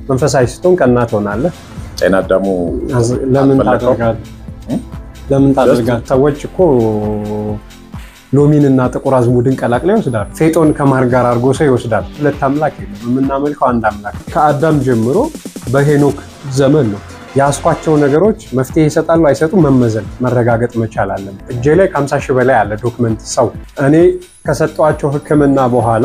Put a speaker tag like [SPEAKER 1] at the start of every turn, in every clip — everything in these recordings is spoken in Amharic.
[SPEAKER 1] መንፈሳዊ ስትሆን ቀና ትሆናለህ።
[SPEAKER 2] ጤና አዳሙ
[SPEAKER 1] ለምን ታደርጋለህ? ሰዎች እኮ ሎሚንና ጥቁር አዝሙድን ቀላቅለው ይወስዳል። ፌጦን ከማር ጋር አድርጎ ሰው ይወስዳል። ሁለት አምላክ የለም፣ የምናመልከው አንድ አምላክ። ከአዳም ጀምሮ በሄኖክ ዘመን ነው ያስኳቸው ነገሮች መፍትሄ ይሰጣሉ አይሰጡም መመዘን መረጋገጥ መቻል አለን። እጄ ላይ ከ50 ሺህ በላይ አለ ዶክመንት። ሰው እኔ ከሰጧቸው ሕክምና በኋላ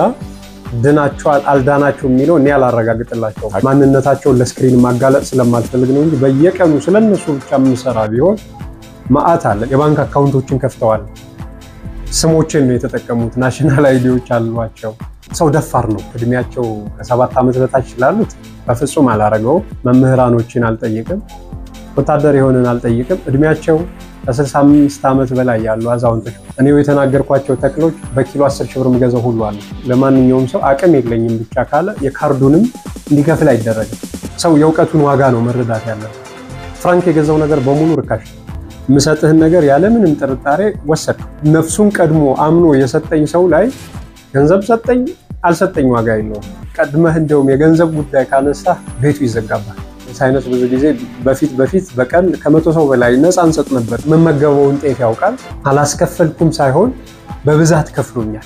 [SPEAKER 1] ድናቸዋል አልዳናቸው የሚለው እኔ አላረጋግጥላቸው። ማንነታቸውን ለስክሪን ማጋለጥ ስለማልፈልግ ነው እንጂ በየቀኑ ስለነሱ ብቻ የምንሰራ ቢሆን ማአት አለ። የባንክ አካውንቶችን ከፍተዋል። ስሞችን ነው የተጠቀሙት። ናሽናል አይዲዎች አሏቸው። ሰው ደፋር ነው። እድሜያቸው ከ7 ዓመት በታች ስላሉት በፍጹም አላረገውም። መምህራኖችን አልጠይቅም። ወታደር የሆነን አልጠይቅም። እድሜያቸው ከ65 ዓመት በላይ ያሉ አዛውንቶች እኔው የተናገርኳቸው ተክሎች በኪሎ 10 ሺህ ብር የምገዛው ሁሉ አለ። ለማንኛውም ሰው አቅም የለኝም ብቻ ካለ የካርዱንም እንዲከፍል አይደረግም። ሰው የእውቀቱን ዋጋ ነው መረዳት ያለው። ፍራንክ የገዛው ነገር በሙሉ ርካሽ የምሰጥህን ነገር ያለምንም ጥርጣሬ ወሰድኩ። ነፍሱን ቀድሞ አምኖ የሰጠኝ ሰው ላይ ገንዘብ ሰጠኝ አልሰጠኝ ዋጋ የለውም። ቀድመህ እንደውም የገንዘብ ጉዳይ ካነሳ ቤቱ ይዘጋባል። ሳይነስ ብዙ ጊዜ በፊት በቀን ከ100 ሰው በላይ ነፃ እንሰጥ ነበር። መመገበውን ጤፍ ያውቃል። አላስከፈልኩም ሳይሆን በብዛት ከፍሎኛል።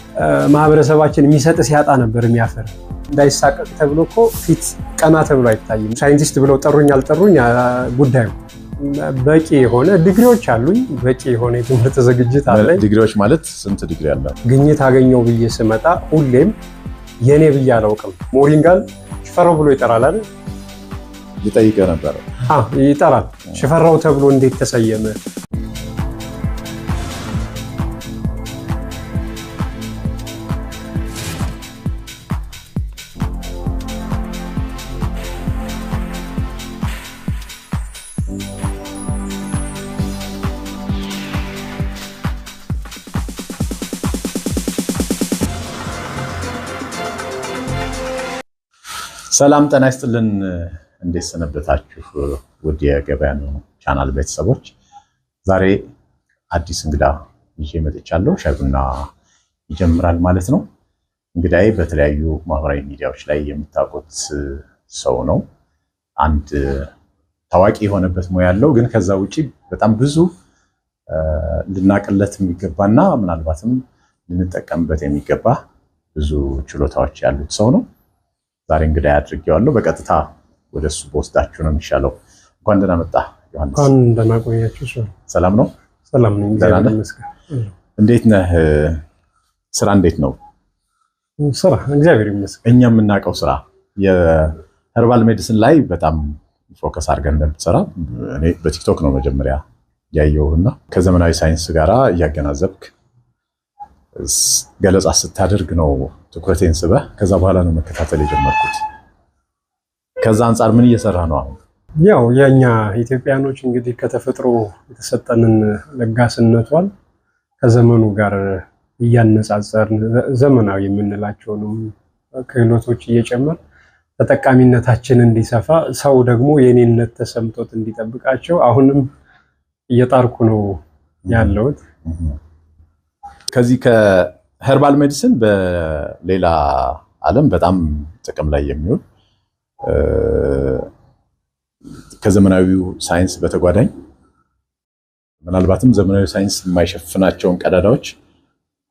[SPEAKER 1] ማህበረሰባችን የሚሰጥ ሲያጣ ነበር የሚያፈር። እንዳይሳቀቅ ተብሎ እኮ ፊት ቀና ተብሎ አይታይም። ሳይንቲስት ብለው ጠሩኝ አልጠሩኝ ጉዳዩ በቂ የሆነ ዲግሪዎች አሉኝ። በቂ የሆነ የትምህርት ዝግጅት አለኝ።
[SPEAKER 2] ዲግሪዎች ማለት ስንት ዲግሪ አለ? ግኝት
[SPEAKER 1] አገኘው ብዬ ስመጣ ሁሌም የኔ ብዬ አላውቅም። ሞሪንጋን ሽፈራው ብሎ ይጠራል አይደል?
[SPEAKER 2] ይጠይቀ ነበር።
[SPEAKER 1] ይጠራል። ሽፈራው ተብሎ እንዴት ተሰየመ?
[SPEAKER 2] ሰላም ጤና ይስጥልን። እንዴት ሰነበታችሁ? ውድ የገበያነው ቻናል ቤተሰቦች፣ ዛሬ አዲስ እንግዳ ይዤ መጥቻለሁ። ሻይ ቡና ይጀምራል ማለት ነው። እንግዳዬ በተለያዩ ማህበራዊ ሚዲያዎች ላይ የምታውቁት ሰው ነው። አንድ ታዋቂ የሆነበት ሙያ ያለው፣ ግን ከዛ ውጪ በጣም ብዙ ልናቅለት የሚገባና ምናልባትም ልንጠቀምበት የሚገባ ብዙ ችሎታዎች ያሉት ሰው ነው። ዛሬ እንግዳ አድርጌዋለሁ። በቀጥታ ወደሱ በወስዳችሁ ነው የሚሻለው። እንኳን ደህና መጣ ዮሐንስ።
[SPEAKER 1] እንኳን ደህና ቆያችሁ።
[SPEAKER 2] ሰላም ነው?
[SPEAKER 1] ሰላም ነኝ። እግዚአብሔር ይመስገን።
[SPEAKER 2] እንዴት ነህ? ስራ እንዴት ነው?
[SPEAKER 1] ስራ እግዚአብሔር ይመስገን።
[SPEAKER 2] እኛ የምናውቀው ስራ የኸርባል ሜዲሲን ላይ በጣም ፎከስ አድርገን እንደምትሰራ እኔ በቲክቶክ ነው መጀመሪያ ያየሁና ከዘመናዊ ሳይንስ ጋራ እያገናዘብክ ገለጻ ስታደርግ ነው ትኩረቴን ስበህ። ከዛ በኋላ ነው መከታተል የጀመርኩት። ከዛ አንጻር ምን እየሰራ ነው አሁን?
[SPEAKER 1] ያው የኛ ኢትዮጵያኖች እንግዲህ ከተፈጥሮ የተሰጠንን ለጋስነቷን ከዘመኑ ጋር እያነጻጸርን ዘመናዊ የምንላቸውንም ክህሎቶች እየጨመር ተጠቃሚነታችን እንዲሰፋ፣ ሰው ደግሞ የኔነት ተሰምቶት እንዲጠብቃቸው አሁንም እየጣርኩ ነው ያለሁት።
[SPEAKER 2] ከዚህ ከኸርባል ሜዲሲን በሌላ ዓለም በጣም ጥቅም ላይ የሚውል ከዘመናዊው ሳይንስ በተጓዳኝ ምናልባትም ዘመናዊ ሳይንስ የማይሸፍናቸውን ቀዳዳዎች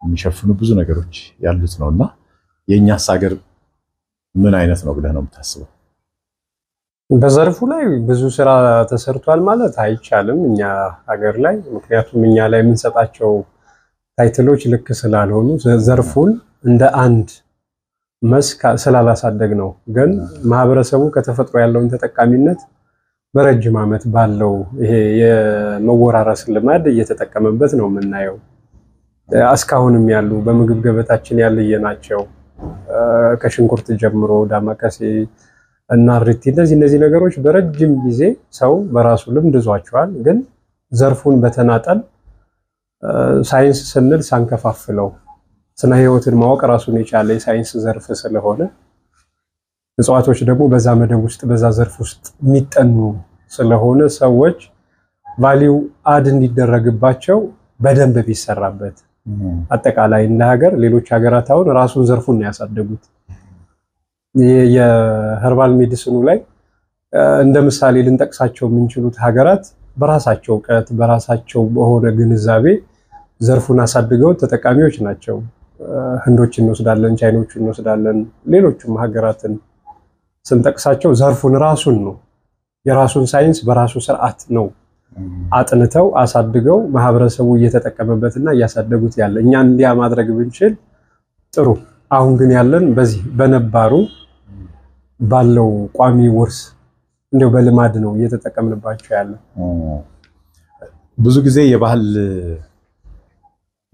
[SPEAKER 2] የሚሸፍኑ ብዙ ነገሮች ያሉት ነውና የኛስ ሀገር ምን አይነት ነው ብለህ ነው የምታስበው?
[SPEAKER 1] በዘርፉ ላይ ብዙ ስራ ተሰርቷል ማለት አይቻልም እኛ ሀገር ላይ። ምክንያቱም እኛ ላይ የምንሰጣቸው ታይትሎች ልክ ስላልሆኑ ዘርፉን እንደ አንድ መስክ ስላላሳደግ ነው። ግን ማህበረሰቡ ከተፈጥሮ ያለውን ተጠቃሚነት በረጅም ዓመት ባለው ይሄ የመወራረስ ልማድ እየተጠቀመበት ነው የምናየው። እስካሁንም ያሉ በምግብ ገበታችን ያለየናቸው ከሽንኩርት ጀምሮ ዳማከሴ እና ሪቲ እነዚህ ነገሮች በረጅም ጊዜ ሰው በራሱ ልምድ ይዟቸዋል። ግን ዘርፉን በተናጠል ሳይንስ ስንል ሳንከፋፍለው ስነ ህይወትን ማወቅ ራሱን የቻለ የሳይንስ ዘርፍ ስለሆነ እጽዋቶች ደግሞ በዛ መደብ ውስጥ በዛ ዘርፍ ውስጥ የሚጠኑ ስለሆነ ሰዎች ቫልዩ አድ እንዲደረግባቸው በደንብ ቢሰራበት አጠቃላይ እንደ ሀገር ሌሎች ሀገራት አሁን ራሱን ዘርፉን ያሳደጉት የኸርባል ሜዲሲኑ ላይ እንደ ምሳሌ ልንጠቅሳቸው የምንችሉት ሀገራት በራሳቸው እውቀት በራሳቸው በሆነ ግንዛቤ ዘርፉን አሳድገው ተጠቃሚዎች ናቸው። ህንዶችን እንወስዳለን፣ ቻይኖችን እንወስዳለን፣ ሌሎችም ሀገራትን ስንጠቅሳቸው ዘርፉን ራሱን ነው የራሱን ሳይንስ በራሱ ስርዓት ነው አጥንተው አሳድገው ማህበረሰቡ እየተጠቀመበትና እያሳደጉት ያለ። እኛ እንዲያ ማድረግ ብንችል ጥሩ። አሁን ግን ያለን በዚህ በነባሩ ባለው ቋሚ ውርስ እንደው በልማድ ነው እየተጠቀምንባቸው ያለ።
[SPEAKER 2] ብዙ ጊዜ የባህል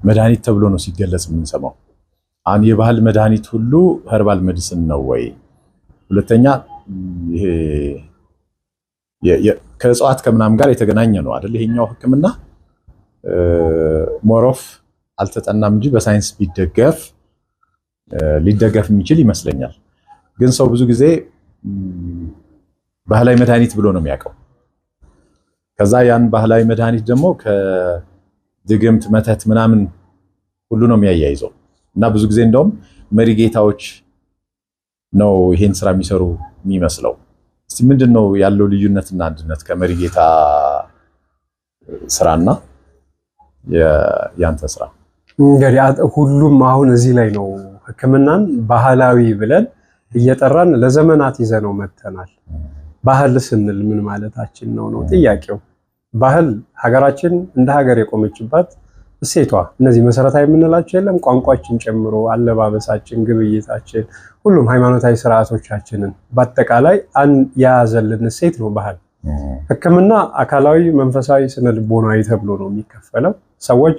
[SPEAKER 2] መድኃኒት ተብሎ ነው ሲገለጽ የምንሰማው። አሁን የባህል መድኃኒት ሁሉ ኸርባል ሜዲሲን ነው ወይ? ሁለተኛ ይሄ ከእጽዋት ከምናምን ጋር የተገናኘ ነው አይደል? ይሄኛው ሕክምና ሞሮፍ አልተጠናም እንጂ በሳይንስ ቢደገፍ ሊደገፍ የሚችል ይመስለኛል። ግን ሰው ብዙ ጊዜ ባህላዊ መድኃኒት ብሎ ነው የሚያውቀው። ከዛ ያን ባህላዊ መድኃኒት ደግሞ ከድግምት መተት ምናምን ሁሉ ነው የሚያያይዘው እና ብዙ ጊዜ እንደውም መሪጌታዎች ነው ይሄን ስራ የሚሰሩ የሚመስለው። እስቲ ምንድነው ያለው ልዩነትና አንድነት ከመሪጌታ ስራና ያንተ ስራ?
[SPEAKER 1] እንግዲህ ሁሉም አሁን እዚህ ላይ ነው ህክምናን ባህላዊ ብለን እየጠራን ለዘመናት ይዘነው መተናል። ባህል ስንል ምን ማለታችን ነው ጥያቄው። ባህል ሀገራችን እንደ ሀገር የቆመችባት እሴቷ እነዚህ መሰረታዊ የምንላቸው የለም ቋንቋችን ጨምሮ አለባበሳችን፣ ግብይታችን፣ ሁሉም ሃይማኖታዊ ስርዓቶቻችንን በአጠቃላይ የያዘልን እሴት ነው ባህል። ህክምና አካላዊ፣ መንፈሳዊ፣ ስነ ልቦናዊ ተብሎ ነው የሚከፈለው። ሰዎች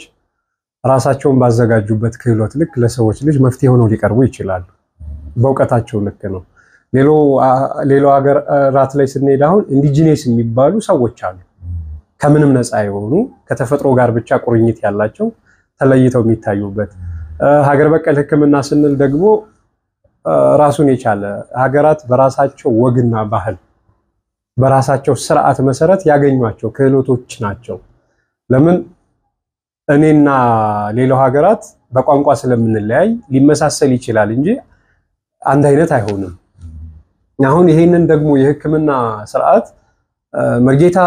[SPEAKER 1] ራሳቸውን ባዘጋጁበት ክህሎት ልክ ለሰዎች ልጅ መፍትሄ ሆነው ሊቀርቡ ይችላሉ። በእውቀታቸው ልክ ነው። ሌላው ሀገራት ላይ ስንሄድ አሁን ኢንዲጂነስ የሚባሉ ሰዎች አሉ። ከምንም ነፃ የሆኑ ከተፈጥሮ ጋር ብቻ ቁርኝት ያላቸው ተለይተው የሚታዩበት። ሀገር በቀል ህክምና ስንል ደግሞ ራሱን የቻለ ሀገራት በራሳቸው ወግና ባህል በራሳቸው ስርዓት መሰረት ያገኟቸው ክህሎቶች ናቸው። ለምን እኔና ሌላው ሀገራት በቋንቋ ስለምንለያይ ሊመሳሰል ይችላል እንጂ አንድ አይነት አይሆንም። አሁን ይሄንን ደግሞ የህክምና ስርዓት መርጌታ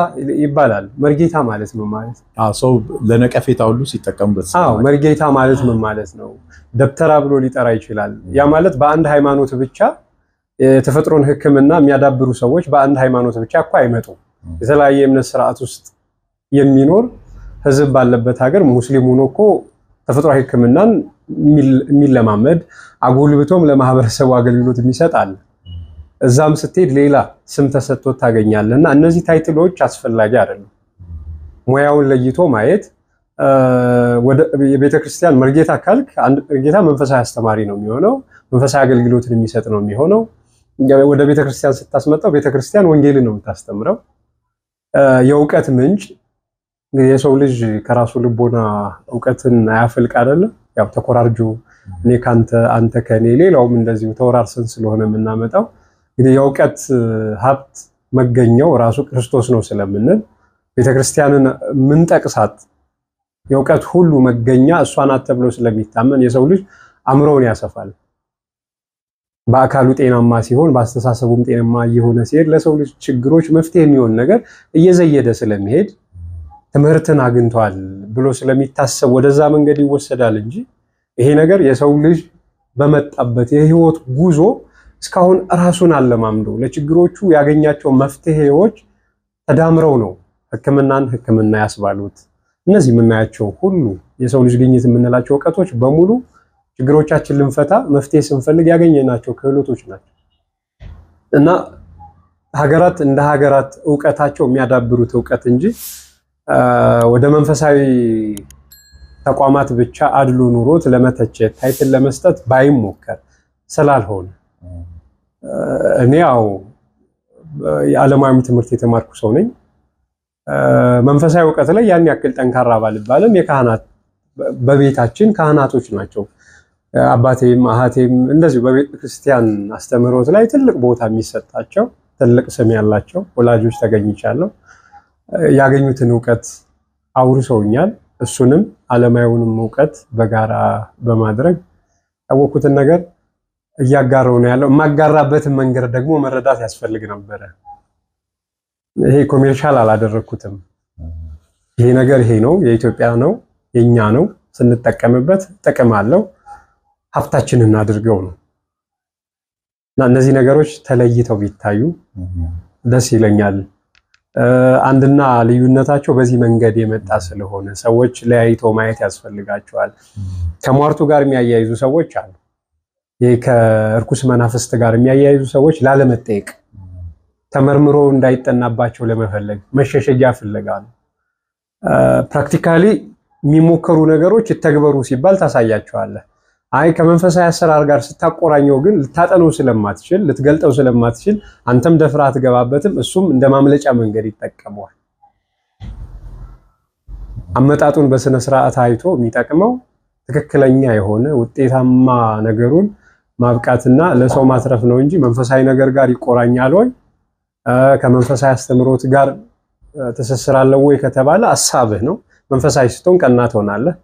[SPEAKER 1] ይባላል። መርጌታ ማለት ምን ማለት ነው?
[SPEAKER 2] ሰው ለነቀፌታ ሁሉ ሲጠቀሙበት።
[SPEAKER 1] መርጌታ ማለት ምን ማለት ነው? ደብተራ ብሎ ሊጠራ ይችላል። ያ ማለት በአንድ ሃይማኖት ብቻ የተፈጥሮን ህክምና የሚያዳብሩ ሰዎች በአንድ ሃይማኖት ብቻ እኮ አይመጡም። የተለያየ እምነት ስርዓት ውስጥ የሚኖር ህዝብ ባለበት ሀገር ሙስሊም ሆኖ እኮ ተፈጥሯዊ ህክምናን የሚለማመድ አጎልብቶም ለማህበረሰቡ አገልግሎት የሚሰጥ አለ። እዛም ስትሄድ ሌላ ስም ተሰጥቶት ታገኛለህ። እና እነዚህ ታይትሎች አስፈላጊ አይደለም። ሙያውን ለይቶ ማየት የቤተክርስቲያን መርጌታ ካልክ አንድ መርጌታ መንፈሳዊ አስተማሪ ነው የሚሆነው፣ መንፈሳዊ አገልግሎትን የሚሰጥ ነው የሚሆነው። ወደ ቤተክርስቲያን ስታስመጣው ቤተክርስቲያን ወንጌልን ነው የምታስተምረው። የእውቀት ምንጭ እንግዲህ የሰው ልጅ ከራሱ ልቦና እውቀትን አያፈልቅ አይደለም። ያው ተኮራርጆ እኔ ካንተ አንተ ከኔ ሌላውም እንደዚሁ ተወራርሰን ስለሆነ የምናመጣው እንግዲህ የእውቀት ሀብት መገኛው ራሱ ክርስቶስ ነው ስለምንል ቤተክርስቲያንን ምን ጠቅሳት የእውቀት ሁሉ መገኛ እሷ ናት ተብሎ ስለሚታመን የሰው ልጅ አእምሮውን ያሰፋል። በአካሉ ጤናማ ሲሆን በአስተሳሰቡም ጤናማ እየሆነ ሲሄድ ለሰው ልጅ ችግሮች መፍትሄ የሚሆን ነገር እየዘየደ ስለሚሄድ ትምህርትን አግኝቷል ብሎ ስለሚታሰብ ወደዛ መንገድ ይወሰዳል እንጂ ይሄ ነገር የሰው ልጅ በመጣበት የህይወት ጉዞ እስካሁን ራሱን አለማምዶ ለችግሮቹ ያገኛቸው መፍትሄዎች ተዳምረው ነው ህክምናን ህክምና ያስባሉት። እነዚህ የምናያቸው ሁሉ የሰው ልጅ ግኝት የምንላቸው እውቀቶች በሙሉ ችግሮቻችን ልንፈታ መፍትሄ ስንፈልግ ያገኘናቸው ክህሎቶች ናቸው። እና ሀገራት እንደ ሀገራት እውቀታቸው የሚያዳብሩት እውቀት እንጂ ወደ መንፈሳዊ ተቋማት ብቻ አድሎ ኑሮት ለመተቸት ታይትል ለመስጠት ባይሞከር ስላልሆነ እኔ ያው የዓለማዊ ትምህርት የተማርኩ ሰው ነኝ። መንፈሳዊ እውቀት ላይ ያን ያክል ጠንካራ ባልባልም የካህናት በቤታችን ካህናቶች ናቸው። አባቴም አሃቴም እንደዚሁ በቤተክርስቲያን አስተምህሮት ላይ ትልቅ ቦታ የሚሰጣቸው ትልቅ ስም ያላቸው ወላጆች ተገኝቻለሁ። ያገኙትን እውቀት አውርሰውኛል። እሱንም ዓለማዊውንም እውቀት በጋራ በማድረግ ያወኩትን ነገር እያጋራው ነው ያለው። የማጋራበትን መንገድ ደግሞ መረዳት ያስፈልግ ነበር። ይሄ ኮሜርሻል አላደረኩትም። ይሄ ነገር ይሄ ነው፣ የኢትዮጵያ ነው፣ የኛ ነው፣ ስንጠቀምበት ጥቅም አለው፣ ሀብታችንን እናድርገው ነው እና እነዚህ ነገሮች ተለይተው ቢታዩ ደስ ይለኛል። አንድና ልዩነታቸው በዚህ መንገድ የመጣ ስለሆነ ሰዎች ለያይተው ማየት ያስፈልጋቸዋል። ከሟርቱ ጋር የሚያያይዙ ሰዎች አሉ። ይሄ ከእርኩስ መናፍስት ጋር የሚያያይዙ ሰዎች ላለመጠየቅ ተመርምሮ እንዳይጠናባቸው ለመፈለግ መሸሸጊያ ፍለጋሉ። ፕራክቲካሊ የሚሞከሩ ነገሮች ይተግበሩ ሲባል ታሳያቸዋለህ። አይ ከመንፈሳዊ አሰራር ጋር ስታቆራኘው ግን ልታጠነው ስለማትችል ልትገልጠው ስለማትችል አንተም ደፍራ አትገባበትም። እሱም እንደ ማምለጫ መንገድ ይጠቀመዋል። አመጣጡን በስነ ስርዓት አይቶ የሚጠቅመው ትክክለኛ የሆነ ውጤታማ ነገሩን ማብቃትና ለሰው ማትረፍ ነው እንጂ መንፈሳዊ ነገር ጋር ይቆራኛል ወይ ከመንፈሳዊ አስተምሮት ጋር ተሰስራለው ወይ ከተባለ ሐሳብህ ነው። መንፈሳዊ ስትሆን ቀና ትሆናለህ።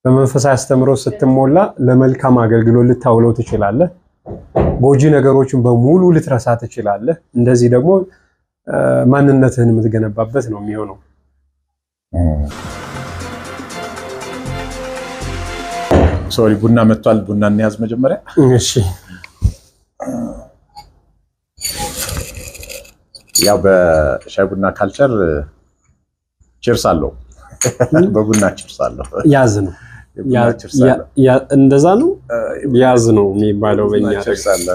[SPEAKER 1] በመንፈሳዊ አስተምሮት ስትሞላ ለመልካም አገልግሎት ልታውለው ትችላለህ። ጎጂ ነገሮችን በሙሉ ልትረሳ ትችላለህ። እንደዚህ ደግሞ ማንነትህን የምትገነባበት ነው የሚሆነው።
[SPEAKER 2] ሶሪ ቡና መጥቷል። ቡና እንያዝ መጀመሪያ።
[SPEAKER 1] እሺ
[SPEAKER 2] ያው በሻይ ቡና ካልቸር ቺርስ አለው። በቡና ቺርስ አለው።
[SPEAKER 1] ያዝ ነው እንደዛ ነው። ያዝ ነው የሚባለው በእኛ
[SPEAKER 2] ቺርስ አለ።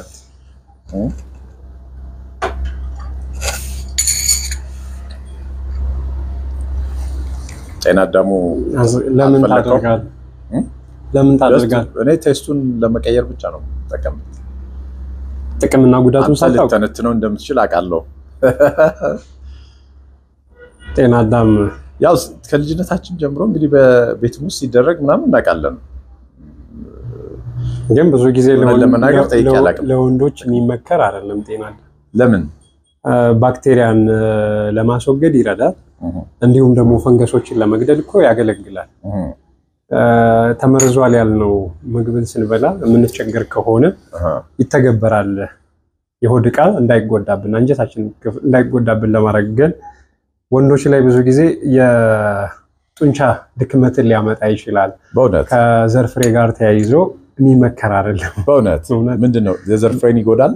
[SPEAKER 2] ጤና ደግሞ
[SPEAKER 1] ለምን ታደርጋለህ? ለምን ታደርጋለህ?
[SPEAKER 2] እኔ ቴስቱን ለመቀየር ብቻ ነው ተጠቀም።
[SPEAKER 1] ጥቅምና ጉዳቱን ሳታውቅ
[SPEAKER 2] ተነትነው እንደምትችል አውቃለሁ።
[SPEAKER 1] ጤና አዳም
[SPEAKER 2] ያው ከልጅነታችን ጀምሮ እንግዲህ በቤት ውስጥ ሲደረግ ምናምን እናውቃለን።
[SPEAKER 1] ግን ብዙ ጊዜ ለወንዶች የሚመከር አይደለም ጤና አዳም።
[SPEAKER 2] ለምን?
[SPEAKER 1] ባክቴሪያን ለማስወገድ ይረዳል። እንዲሁም ደግሞ ፈንገሶችን ለመግደል እኮ ያገለግላል። ተመርዟል ያልነው ምግብን ስንበላ የምንቸገር ከሆነ ይተገበራል። የሆድ ዕቃ እንዳይጎዳብን አንጀታችን እንዳይጎዳብን ለማድረግ ግን ወንዶች ላይ ብዙ ጊዜ የጡንቻ ድክመትን ሊያመጣ ይችላል። ከዘር ፍሬ ጋር ተያይዞ የሚመከር አይደለም።
[SPEAKER 2] በእውነት ምንድነው የዘር ፍሬን ይጎዳል?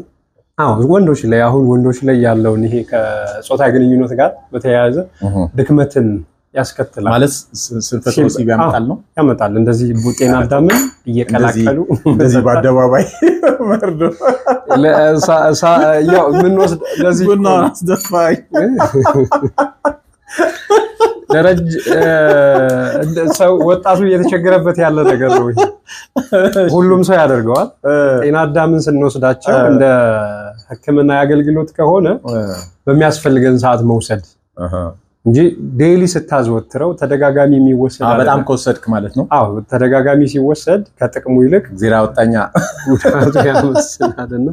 [SPEAKER 1] አዎ ወንዶች ላይ አሁን ወንዶች ላይ ያለውን ይሄ ከጾታ ግንኙነት ጋር በተያያዘ ድክመትን ያስከትላል።
[SPEAKER 2] ማለት ስንፈት ወሲብ ያመጣል ነው
[SPEAKER 1] ያመጣል። እንደዚህ ጤና አዳምን እየቀላቀሉ
[SPEAKER 2] እንደዚህ በአደባባይ መርዶ
[SPEAKER 1] ያው ምን ወስድ ለዚህ
[SPEAKER 2] ቡና አስደፋይ
[SPEAKER 1] ደረጃ ሰው ወጣቱ እየተቸገረበት ያለ ነገር ነው። ይሄ ሁሉም ሰው ያደርገዋል። ጤና አዳምን ስንወስዳቸው እንደ ሕክምና አገልግሎት ከሆነ በሚያስፈልገን ሰዓት መውሰድ እንጂ ዴይሊ ስታዘወትረው ተደጋጋሚ የሚወሰድ
[SPEAKER 2] በጣም ከወሰድክ ማለት ነው።
[SPEAKER 1] አዎ ተደጋጋሚ ሲወሰድ ከጥቅሙ ይልቅ
[SPEAKER 2] ዜራ ወጣኛ
[SPEAKER 1] ጉዳቱ ያመስላልና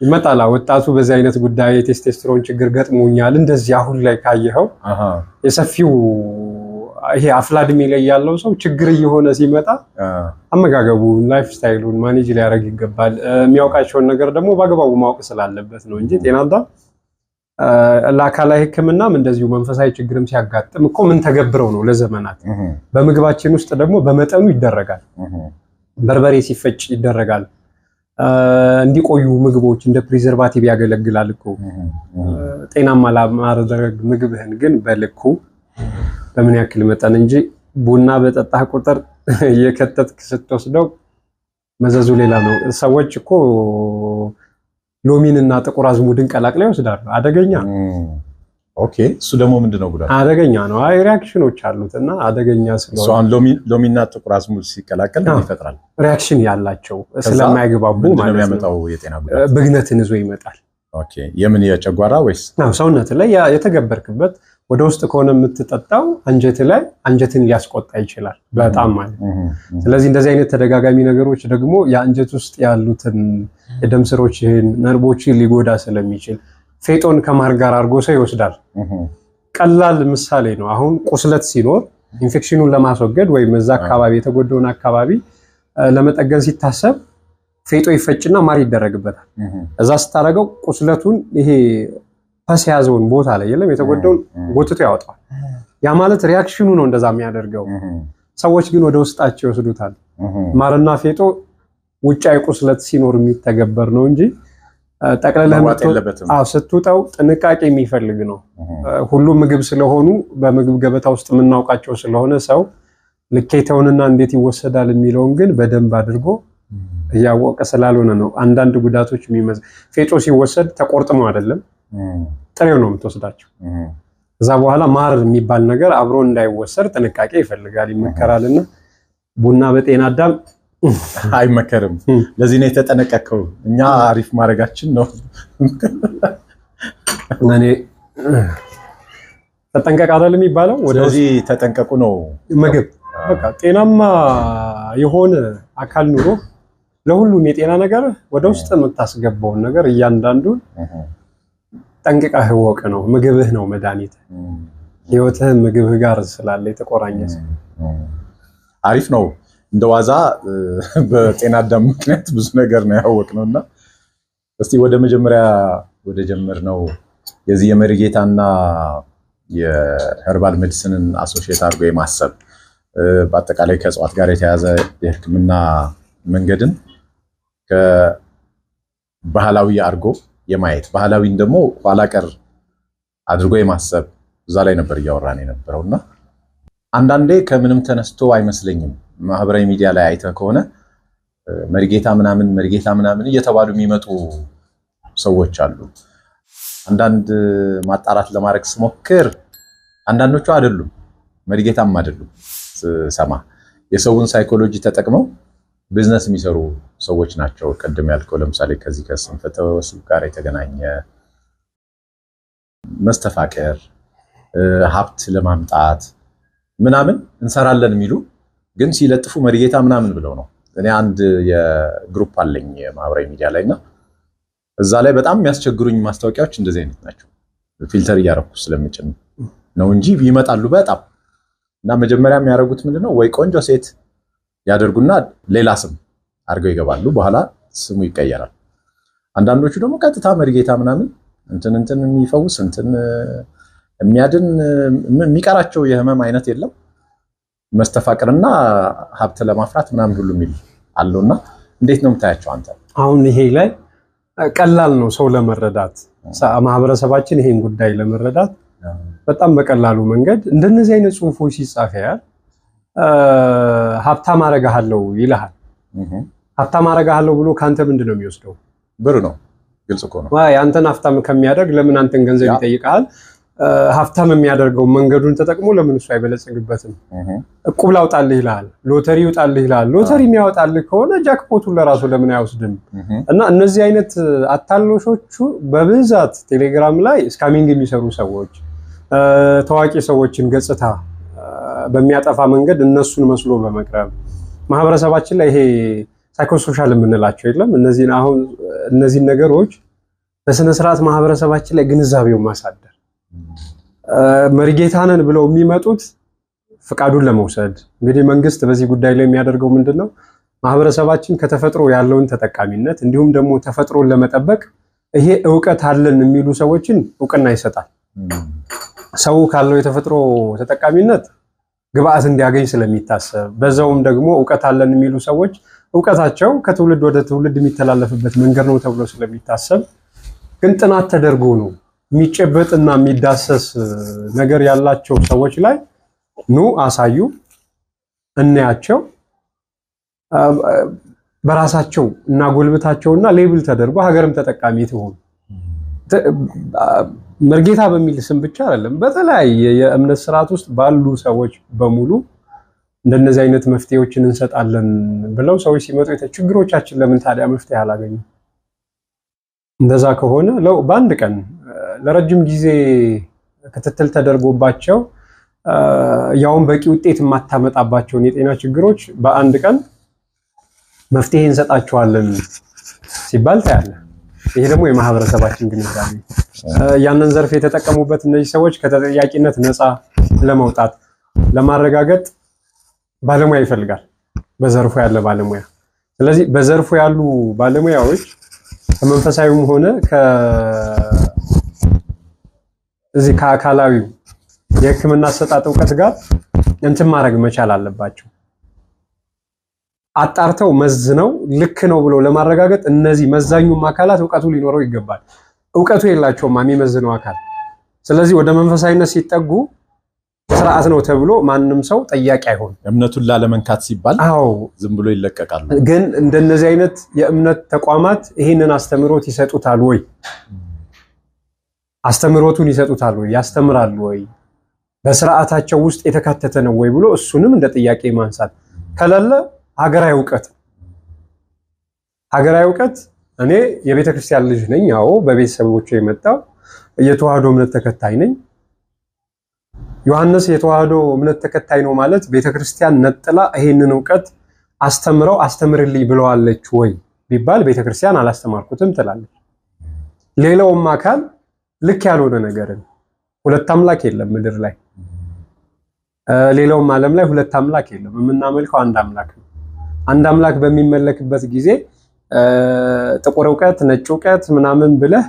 [SPEAKER 1] ይመጣላ። ወጣቱ በዚህ አይነት ጉዳይ የቴስቶስትሮን ችግር ገጥሞኛል እንደዚህ አሁን ላይ ካየኸው የሰፊው ይሄ አፍላ እድሜ ላይ ያለው ሰው ችግር እየሆነ ሲመጣ አመጋገቡን ላይፍ ስታይሉን ማኔጅ ሊያደርግ ይገባል። የሚያውቃቸውን ነገር ደግሞ በአግባቡ ማወቅ ስላለበት ነው እንጂ ጤና አዳም ለአካላዊ ሕክምናም እንደዚሁ መንፈሳዊ ችግርም ሲያጋጥም እኮ ምን ተገብረው ነው ለዘመናት። በምግባችን ውስጥ ደግሞ በመጠኑ ይደረጋል። በርበሬ ሲፈጭ ይደረጋል። እንዲቆዩ ምግቦች እንደ ፕሪዘርቫቲቭ ያገለግላል እኮ። ጤናማ ለማድረግ ምግብህን ግን በልኩ በምን ያክል መጠን እንጂ ቡና በጠጣህ ቁጥር የከተትክ ስትወስደው መዘዙ ሌላ ነው። ሰዎች እኮ ሎሚንና ጥቁር አዝሙድን ቀላቅለው ይወስዳሉ። አደገኛ
[SPEAKER 2] ኦኬ። እሱ ደግሞ ምንድነው ጉዳቱ?
[SPEAKER 1] አደገኛ ነው። አይ ሪአክሽኖች አሉትና አደገኛ ስለሆነ
[SPEAKER 2] ሶን ሎሚንና ጥቁር አዝሙድ ሲቀላቀል ይፈጥራል
[SPEAKER 1] ሪአክሽን ያላቸው ስለማይግባቡ ማለት ነው።
[SPEAKER 2] ያመጣው የጤና ጉዳት
[SPEAKER 1] ብግነትን ይዞ ይመጣል።
[SPEAKER 2] ኦኬ። የምን የጨጓራ ወይስ
[SPEAKER 1] ሰውነት ላይ የተገበርክበት ወደ ውስጥ ከሆነ የምትጠጣው አንጀት ላይ አንጀትን ሊያስቆጣ ይችላል በጣም ማለት። ስለዚህ እንደዚህ አይነት ተደጋጋሚ ነገሮች ደግሞ የአንጀት ውስጥ ያሉትን የደም ስሮችን ነርቮችን ሊጎዳ ስለሚችል ፌጦን ከማር ጋር አድርጎ ሰው ይወስዳል። ቀላል ምሳሌ ነው። አሁን ቁስለት ሲኖር ኢንፌክሽኑን ለማስወገድ ወይም እዛ አካባቢ የተጎዳውን አካባቢ ለመጠገን ሲታሰብ ፌጦ ይፈጭና ማር ይደረግበታል። እዛ ስታረገው ቁስለቱን ይሄ ፓስ ያዘውን ቦታ ላይ የለም የተጎዳውን ጎትቶ ያወጣል። ያ ማለት ሪአክሽኑ ነው እንደዛ የሚያደርገው። ሰዎች ግን ወደ ውስጣቸው ይወስዱታል። ማርና ፌጦ ውጫዊ ቁስለት ሲኖር የሚተገበር ነው እንጂ ጠቅለለህ ስትውጣው ጥንቃቄ የሚፈልግ ነው። ሁሉም ምግብ ስለሆኑ በምግብ ገበታ ውስጥ የምናውቃቸው ስለሆነ ሰው ልኬታውንና እንዴት ይወሰዳል የሚለውን ግን በደንብ አድርጎ እያወቀ ስላልሆነ ነው አንዳንድ ጉዳቶች የሚመዝ ፌጦ ሲወሰድ ተቆርጥሞ አይደለም ጥሬው ነው የምትወስዳቸው። እዛ በኋላ ማር የሚባል ነገር አብሮ እንዳይወሰድ ጥንቃቄ ይፈልጋል ይመከራልና ቡና በጤና አዳም
[SPEAKER 2] አይመከርም። ለዚህ ነው የተጠነቀቀው። እኛ አሪፍ ማድረጋችን ነው።
[SPEAKER 1] እኔ ተጠንቀቅ አይደል የሚባለው ወደዚህ
[SPEAKER 2] ተጠንቀቁ ነው
[SPEAKER 1] ምግብ በቃ ጤናማ የሆነ አካል ኑሮ ለሁሉም የጤና ነገር ወደ ውስጥ የምታስገባውን ነገር እያንዳንዱን ጠንቅቀህ ወቅ ነው። ምግብህ ነው መድኃኒት። ህይወትህ ምግብህ ጋር ስላለ የተቆራኘ
[SPEAKER 2] አሪፍ ነው። እንደዋዛ በጤና አዳም ምክንያት ብዙ ነገር ነው ያወቅነውና እስቲ ወደ መጀመሪያ ወደ ጀመርነው የዚህ የመሪጌታና የሄርባል ሜዲሲንን አሶሺየት አድርጎ የማሰብ በአጠቃላይ ከእጽዋት ጋር የተያዘ የህክምና መንገድን ከባህላዊ አድርጎ የማየት ባህላዊን ደግሞ ኋላ ቀር አድርጎ የማሰብ እዛ ላይ ነበር እያወራን የነበረውና አንዳንዴ ከምንም ተነስቶ አይመስለኝም ማህበራዊ ሚዲያ ላይ አይተህ ከሆነ መሪጌታ ምናምን እየተባሉ የሚመጡ ሰዎች አሉ። አንዳንድ ማጣራት ለማድረግ ስሞክር አንዳንዶቹ አይደሉም መሪጌታም አይደሉም ሰማ የሰውን ሳይኮሎጂ ተጠቅመው ቢዝነስ የሚሰሩ ሰዎች ናቸው። ቀደም ያልከው ለምሳሌ ከዚህ ከስንፈተ ወሲብ ጋር የተገናኘ መስተፋቀር ሀብት ለማምጣት ምናምን እንሰራለን የሚሉ ግን ሲለጥፉ መሪጌታ ምናምን ብለው ነው። እኔ አንድ የግሩፕ አለኝ ማህበራዊ ሚዲያ ላይና እዛ ላይ በጣም የሚያስቸግሩኝ ማስታወቂያዎች እንደዚህ አይነት ናቸው። ፊልተር እያረኩ ስለምጭን ነው እንጂ ይመጣሉ በጣም እና መጀመሪያ የሚያደርጉት ምንድነው ወይ ቆንጆ ሴት ያደርጉና ሌላ ስም አድርገው ይገባሉ። በኋላ ስሙ ይቀየራል። አንዳንዶቹ ደግሞ ቀጥታ መሪጌታ ምናምን እንትን የሚፈውስ እንትን የሚያድን የሚቀራቸው የህመም አይነት የለም መስተፋቅርና ሀብት ለማፍራት ምናምን ሁሉ የሚል አለውና እንዴት ነው የምታያቸው አንተ?
[SPEAKER 1] አሁን ይሄ ላይ ቀላል ነው ሰው ለመረዳት ማህበረሰባችን ይሄን ጉዳይ ለመረዳት በጣም በቀላሉ መንገድ እንደነዚህ አይነት ጽሁፎች ሲጻፍ ያያል። ሀብታም አረጋለሁ ይልሃል። ሀብታም አረጋለሁ ብሎ ካንተ ምንድነው የሚወስደው?
[SPEAKER 2] ብር ነው። ግልጽ እኮ ነው።
[SPEAKER 1] አንተን ሀብታም ከሚያደርግ ለምን አንተን ገንዘብ ይጠይቃል? ሀብታም የሚያደርገው መንገዱን ተጠቅሞ ለምን እሱ አይበለጽግበትም? እቁብ ላውጣልህ ይልሃል፣ ሎተሪ ይውጣልህ ይልሃል። ሎተሪ የሚያወጣልህ ከሆነ ጃክፖቱን ለራሱ ለምን አይወስድም? እና እነዚህ አይነት አታሎሾቹ በብዛት ቴሌግራም ላይ ስካሚንግ የሚሰሩ ሰዎች ታዋቂ ሰዎችን ገጽታ በሚያጠፋ መንገድ እነሱን መስሎ በመቅረብ ማህበረሰባችን ላይ ይሄ ሳይኮሶሻል የምንላቸው የለም እነዚህ ነገሮች በስነ ስርዓት ማህበረሰባችን ላይ ግንዛቤው ማሳደር መሪጌታነን ብለው የሚመጡት ፍቃዱን ለመውሰድ እንግዲህ መንግስት በዚህ ጉዳይ ላይ የሚያደርገው ምንድነው ማህበረሰባችን ከተፈጥሮ ያለውን ተጠቃሚነት እንዲሁም ደግሞ ተፈጥሮን ለመጠበቅ ይሄ ዕውቀት አለን የሚሉ ሰዎችን ዕውቅና ይሰጣል። ሰው ካለው የተፈጥሮ ተጠቃሚነት ግብአት እንዲያገኝ ስለሚታሰብ በዛውም ደግሞ ዕውቀት አለን የሚሉ ሰዎች ዕውቀታቸው ከትውልድ ወደ ትውልድ የሚተላለፍበት መንገድ ነው ተብሎ ስለሚታሰብ ግን ጥናት ተደርጎ ነው የሚጨበጥና የሚዳሰስ ነገር ያላቸው ሰዎች ላይ ኑ አሳዩ እናያቸው በራሳቸው እና ጎልብታቸውና ሌብል ተደርጎ ሀገርም ተጠቃሚ ትሆን። መርጌታ በሚል ስም ብቻ አይደለም በተለያየ የእምነት ስርዓት ውስጥ ባሉ ሰዎች በሙሉ እንደነዚህ አይነት መፍትሄዎችን እንሰጣለን ብለው ሰዎች ሲመጡ ችግሮቻችን ለምን ታዲያ መፍትሄ አላገኙ? እንደዛ ከሆነ በአንድ ቀን ለረጅም ጊዜ ክትትል ተደርጎባቸው ያውን በቂ ውጤት የማታመጣባቸውን የጤና ችግሮች በአንድ ቀን መፍትሄ እንሰጣቸዋለን ሲባል ታያለህ። ይሄ ደግሞ የማህበረሰባችን ግንዛቤ ያንን ዘርፍ የተጠቀሙበት እነዚህ ሰዎች ከተጠያቂነት ነፃ ለመውጣት ለማረጋገጥ ባለሙያ ይፈልጋል፣ በዘርፉ ያለ ባለሙያ። ስለዚህ በዘርፉ ያሉ ባለሙያዎች ከመንፈሳዊም ሆነ እዚህ ከአካላዊው የሕክምና አሰጣጥ እውቀት ጋር እንትን ማድረግ መቻል አለባቸው። አጣርተው መዝነው ልክ ነው ብሎ ለማረጋገጥ እነዚህ መዛኙም አካላት እውቀቱ ሊኖረው ይገባል። እውቀቱ የላቸውም የሚመዝነው አካል። ስለዚህ ወደ መንፈሳዊነት ሲጠጉ ስርዓት ነው ተብሎ ማንም ሰው ጠያቂ አይሆንም።
[SPEAKER 2] እምነቱን ላለመንካት ሲባል
[SPEAKER 1] አዎ
[SPEAKER 2] ዝም ብሎ ይለቀቃሉ። ግን
[SPEAKER 1] እንደነዚህ አይነት የእምነት ተቋማት ይህንን አስተምሮት ይሰጡታል ወይ? አስተምሮቱን ይሰጡታል ወይ? ያስተምራሉ ወይ? በስርዓታቸው ውስጥ የተካተተ ነው ወይ ብሎ እሱንም እንደ ጥያቄ ማንሳት ከሌለ ሀገራዊ እውቀት እኔ የቤተ ክርስቲያን ልጅ ነኝ። አዎ በቤተሰቦቼ የመጣው የተዋህዶ እምነት ተከታይ ነኝ። ዮሐንስ የተዋህዶ እምነት ተከታይ ነው ማለት ቤተ ክርስቲያን ነጥላ ይሄንን እውቀት አስተምርልኝ ብለዋለች ወይ ቢባል ቤተ ክርስቲያን አላስተማርኩትም ትላለች። ሌላውም አካል ልክ ያልሆነ ነገርን ሁለት አምላክ የለም ምድር ላይ፣ ሌላውም ዓለም ላይ ሁለት አምላክ የለም። የምናመልከው አንድ አምላክ ነው። አንድ አምላክ በሚመለክበት ጊዜ ጥቁር እውቀት ነጭ እውቀት ምናምን ብለህ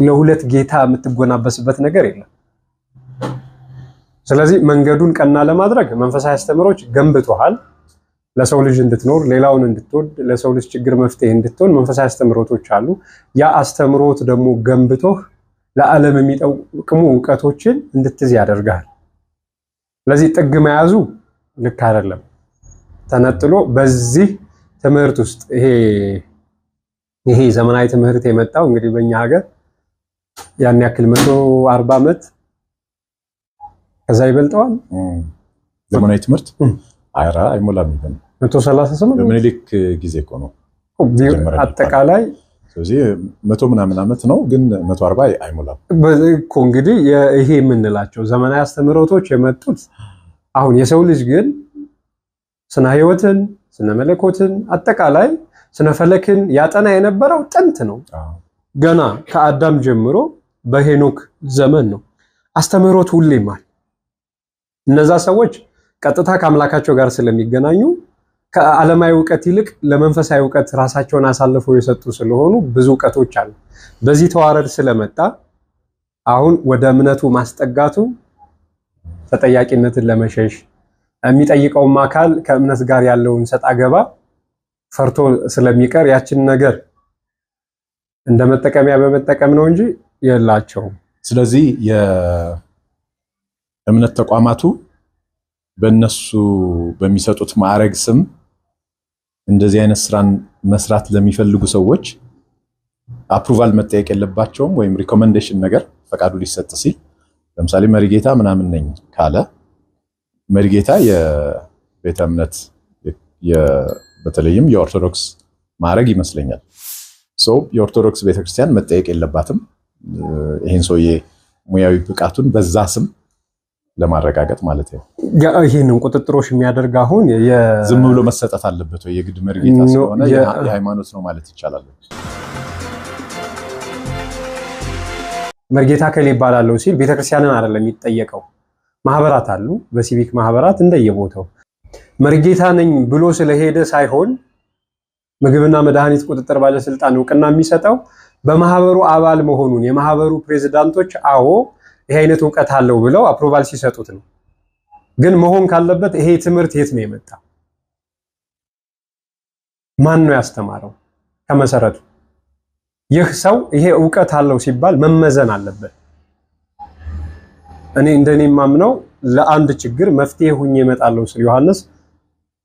[SPEAKER 1] ለሁለት ጌታ የምትጎናበስበት ነገር የለም። ስለዚህ መንገዱን ቀና ለማድረግ መንፈሳዊ አስተምሮች ገንብቶሃል። ለሰው ልጅ እንድትኖር ሌላውን እንድትወድ ለሰው ልጅ ችግር መፍትሄ እንድትሆን መንፈሳዊ አስተምሮቶች አሉ። ያ አስተምሮት ደግሞ ገንብቶህ ለዓለም የሚጠቅሙ እውቀቶችን እንድትይዝ ያደርጋል። ስለዚህ ጥግ መያዙ ልክ አይደለም። ተነጥሎ በዚህ ትምህርት ውስጥ ይሄ ዘመናዊ ትምህርት የመጣው እንግዲህ በእኛ ሀገር ያን ያክል 140 ዓመት ከዛ ይበልጠዋል።
[SPEAKER 2] ዘመናዊ ትምህርት አይሞላም።
[SPEAKER 1] 138
[SPEAKER 2] በምኒልክ ጊዜ እኮ ነው
[SPEAKER 1] አጠቃላይ።
[SPEAKER 2] ስለዚህ 100 ምናምን ዓመት ነው፣ ግን 140 አይሞላም
[SPEAKER 1] እኮ። እንግዲህ ይሄ የምንላቸው ዘመናዊ አስተምህሮቶች የመጡት አሁን የሰው ልጅ ግን ስነ ህይወትን ስነ መለኮትን አጠቃላይ ስነ ፈለክን ያጠና የነበረው ጥንት ነው። ገና ከአዳም ጀምሮ በሄኖክ ዘመን ነው አስተምህሮት ሁሌም አለ። እነዛ ሰዎች ቀጥታ ከአምላካቸው ጋር ስለሚገናኙ ከዓለማዊ እውቀት ይልቅ ለመንፈሳዊ እውቀት ራሳቸውን አሳልፈው የሰጡ ስለሆኑ ብዙ እውቀቶች አሉ። በዚህ ተዋረድ ስለመጣ አሁን ወደ እምነቱ ማስጠጋቱ ተጠያቂነትን ለመሸሽ የሚጠይቀውም አካል ከእምነት ጋር ያለውን ሰጣ ገባ ፈርቶ ስለሚቀር ያችን ነገር እንደ መጠቀሚያ በመጠቀም ነው እንጂ የላቸውም።
[SPEAKER 2] ስለዚህ የእምነት ተቋማቱ በእነሱ በሚሰጡት ማዕረግ ስም እንደዚህ አይነት ስራን መስራት ለሚፈልጉ ሰዎች አፕሩቫል መጠየቅ የለባቸውም፣ ወይም ሪኮመንዴሽን ነገር ፈቃዱ ሊሰጥ ሲል ለምሳሌ መሪጌታ ምናምን ነኝ ካለ መሪጌታ የቤተ እምነት በተለይም የኦርቶዶክስ ማዕረግ ይመስለኛል። የኦርቶዶክስ ቤተክርስቲያን መጠየቅ የለባትም ይህን ሰውዬ ሙያዊ ብቃቱን በዛ ስም ለማረጋገጥ ማለት ነው።
[SPEAKER 1] ይህንን ቁጥጥሮች የሚያደርግ አሁን
[SPEAKER 2] ዝም ብሎ መሰጠት አለበት ወይ? የግድ መሪጌታ ስለሆነ የሃይማኖት ነው ማለት ይቻላል?
[SPEAKER 1] መሪጌታ ከሌ ይባላል ሲል ቤተክርስቲያንን አይደለም የሚጠየቀው። ማህበራት አሉ፣ በሲቪክ ማህበራት እንደየቦታው መሪጌታ ነኝ ብሎ ስለሄደ ሳይሆን ምግብና መድኃኒት ቁጥጥር ባለስልጣን እውቅና የሚሰጠው በማህበሩ አባል መሆኑን የማህበሩ ፕሬዝዳንቶች አዎ ይሄ አይነት እውቀት አለው ብለው አፕሮቫል ሲሰጡት ነው። ግን መሆን ካለበት ይሄ ትምህርት የት ነው የመጣ? ማን ነው ያስተማረው? ከመሰረቱ ይህ ሰው ይሄ እውቀት አለው ሲባል መመዘን አለበት። እኔ እንደኔ ማምነው ለአንድ ችግር መፍትሄ ሁኜ እመጣለሁ ስለ ዮሐንስ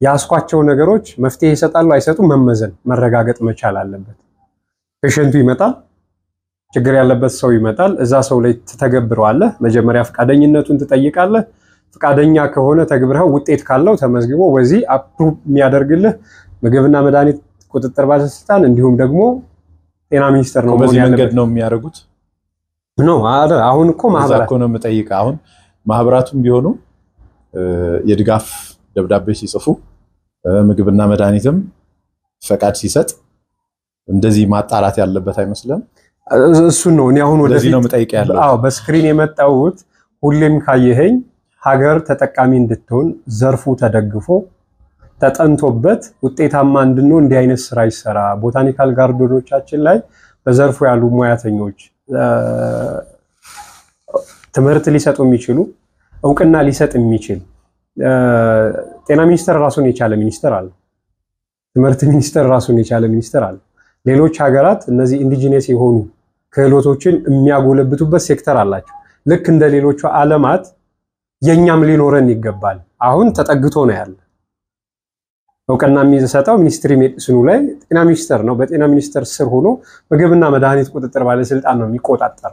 [SPEAKER 1] ያስኳቸው ነገሮች መፍትሄ ይሰጣሉ አይሰጡም መመዘን መረጋገጥ መቻል አለበት። ፔሸንቱ ይመጣል፣ ችግር ያለበት ሰው ይመጣል፣ እዛ ሰው ላይ ትተገብረዋለህ። መጀመሪያ ፈቃደኝነቱን ትጠይቃለህ። ፈቃደኛ ከሆነ ተግብረው ውጤት ካለው ተመዝግቦ በዚህ አፕሩቭ የሚያደርግልህ ምግብና መድኃኒት ቁጥጥር ባለስልጣን እንዲሁም ደግሞ ጤና ሚኒስቴር ነው።
[SPEAKER 2] በዚህ መንገድ ነው የሚያደርጉት
[SPEAKER 1] ነው። አሁን እኮ ማህበራት
[SPEAKER 2] ነው የምጠይቀው። አሁን ማህበራቱም ቢሆኑ የድጋፍ ደብዳቤ ሲጽፉ ምግብና መድኃኒትም ፈቃድ ሲሰጥ እንደዚህ ማጣራት ያለበት አይመስልም?
[SPEAKER 1] እሱን ነው እኔ አሁን ወደዚህ
[SPEAKER 2] ነው የምጠይቀው ያለው።
[SPEAKER 1] አዎ በስክሪን የመጣሁት ሁሌም ካየኸኝ ሀገር ተጠቃሚ እንድትሆን ዘርፉ ተደግፎ ተጠንቶበት ውጤታማ እንድንሆን እንዲህ አይነት ስራ ይሰራ። ቦታኒካል ጋርደኖቻችን ላይ በዘርፉ ያሉ ሙያተኞች ትምህርት ሊሰጡ የሚችሉ እውቅና ሊሰጥ የሚችል ጤና ሚኒስቴር ራሱን የቻለ ሚኒስቴር አለ። ትምህርት ሚኒስቴር ራሱን የቻለ ሚኒስቴር አለ። ሌሎች ሀገራት እነዚህ ኢንዲጂነስ የሆኑ ክህሎቶችን የሚያጎለብቱበት ሴክተር አላቸው። ልክ እንደ ሌሎቹ ዓለማት የኛም ሊኖረን ይገባል። አሁን ተጠግቶ ነው ያለ። እውቅና የሚሰጠው ሚኒስትሪ ሜዲሲኑ ላይ ጤና ሚኒስቴር ነው። በጤና ሚኒስቴር ስር ሆኖ ምግብና መድኃኒት ቁጥጥር ባለስልጣን ነው የሚቆጣጠር።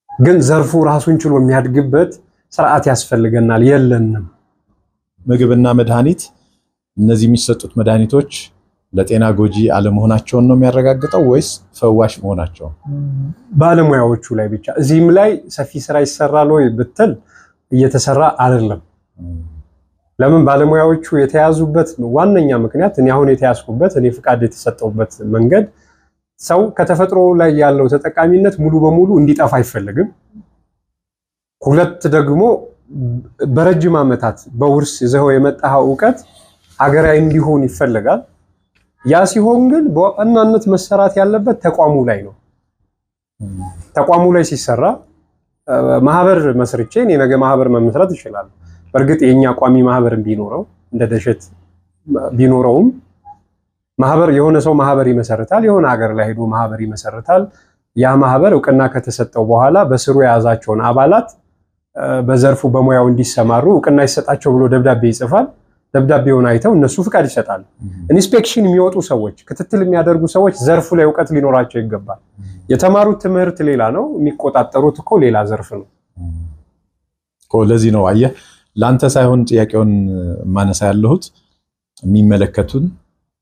[SPEAKER 1] ግን ዘርፉ ራሱን ችሎ የሚያድግበት ስርዓት ያስፈልገናል። የለንም።
[SPEAKER 2] ምግብና መድኃኒት እነዚህ የሚሰጡት መድኃኒቶች ለጤና ጎጂ አለመሆናቸውን ነው የሚያረጋግጠው ወይስ ፈዋሽ መሆናቸው?
[SPEAKER 1] ባለሙያዎቹ ላይ ብቻ። እዚህም ላይ ሰፊ ስራ ይሰራል ወይ ብትል እየተሰራ አይደለም። ለምን? ባለሙያዎቹ የተያዙበት ዋነኛ ምክንያት እኔ አሁን የተያዝኩበት እኔ ፍቃድ የተሰጠውበት መንገድ ሰው ከተፈጥሮ ላይ ያለው ተጠቃሚነት ሙሉ በሙሉ እንዲጠፋ አይፈልግም። ሁለት ደግሞ በረጅም ዓመታት በውርስ ይዘው የመጣው ዕውቀት ሀገራዊ እንዲሆን ይፈልጋል። ያ ሲሆን ግን በዋናነት መሰራት ያለበት ተቋሙ ላይ ነው። ተቋሙ ላይ ሲሰራ ማህበር መስርቼ እኔ ነገ ማህበር መመስረት ይችላል። በእርግጥ የኛ ቋሚ ማህበር ቢኖረው እንደ ደሸት ቢኖረውም ማህበር የሆነ ሰው ማህበር ይመሰርታል፣ የሆነ ሀገር ላይ ሄዶ ማህበር ይመሰርታል። ያ ማህበር እውቅና ከተሰጠው በኋላ በስሩ የያዛቸውን አባላት በዘርፉ በሙያው እንዲሰማሩ እውቅና ይሰጣቸው ብሎ ደብዳቤ ይጽፋል። ደብዳቤውን አይተው እነሱ ፍቃድ ይሰጣሉ። ኢንስፔክሽን የሚወጡ ሰዎች፣ ክትትል የሚያደርጉ ሰዎች ዘርፉ ላይ እውቀት ሊኖራቸው ይገባል። የተማሩት ትምህርት ሌላ ነው፣ የሚቆጣጠሩት እኮ ሌላ ዘርፍ ነው።
[SPEAKER 2] ለዚህ ነው አየህ ላንተ ሳይሆን ጥያቄውን ማነሳ ያለሁት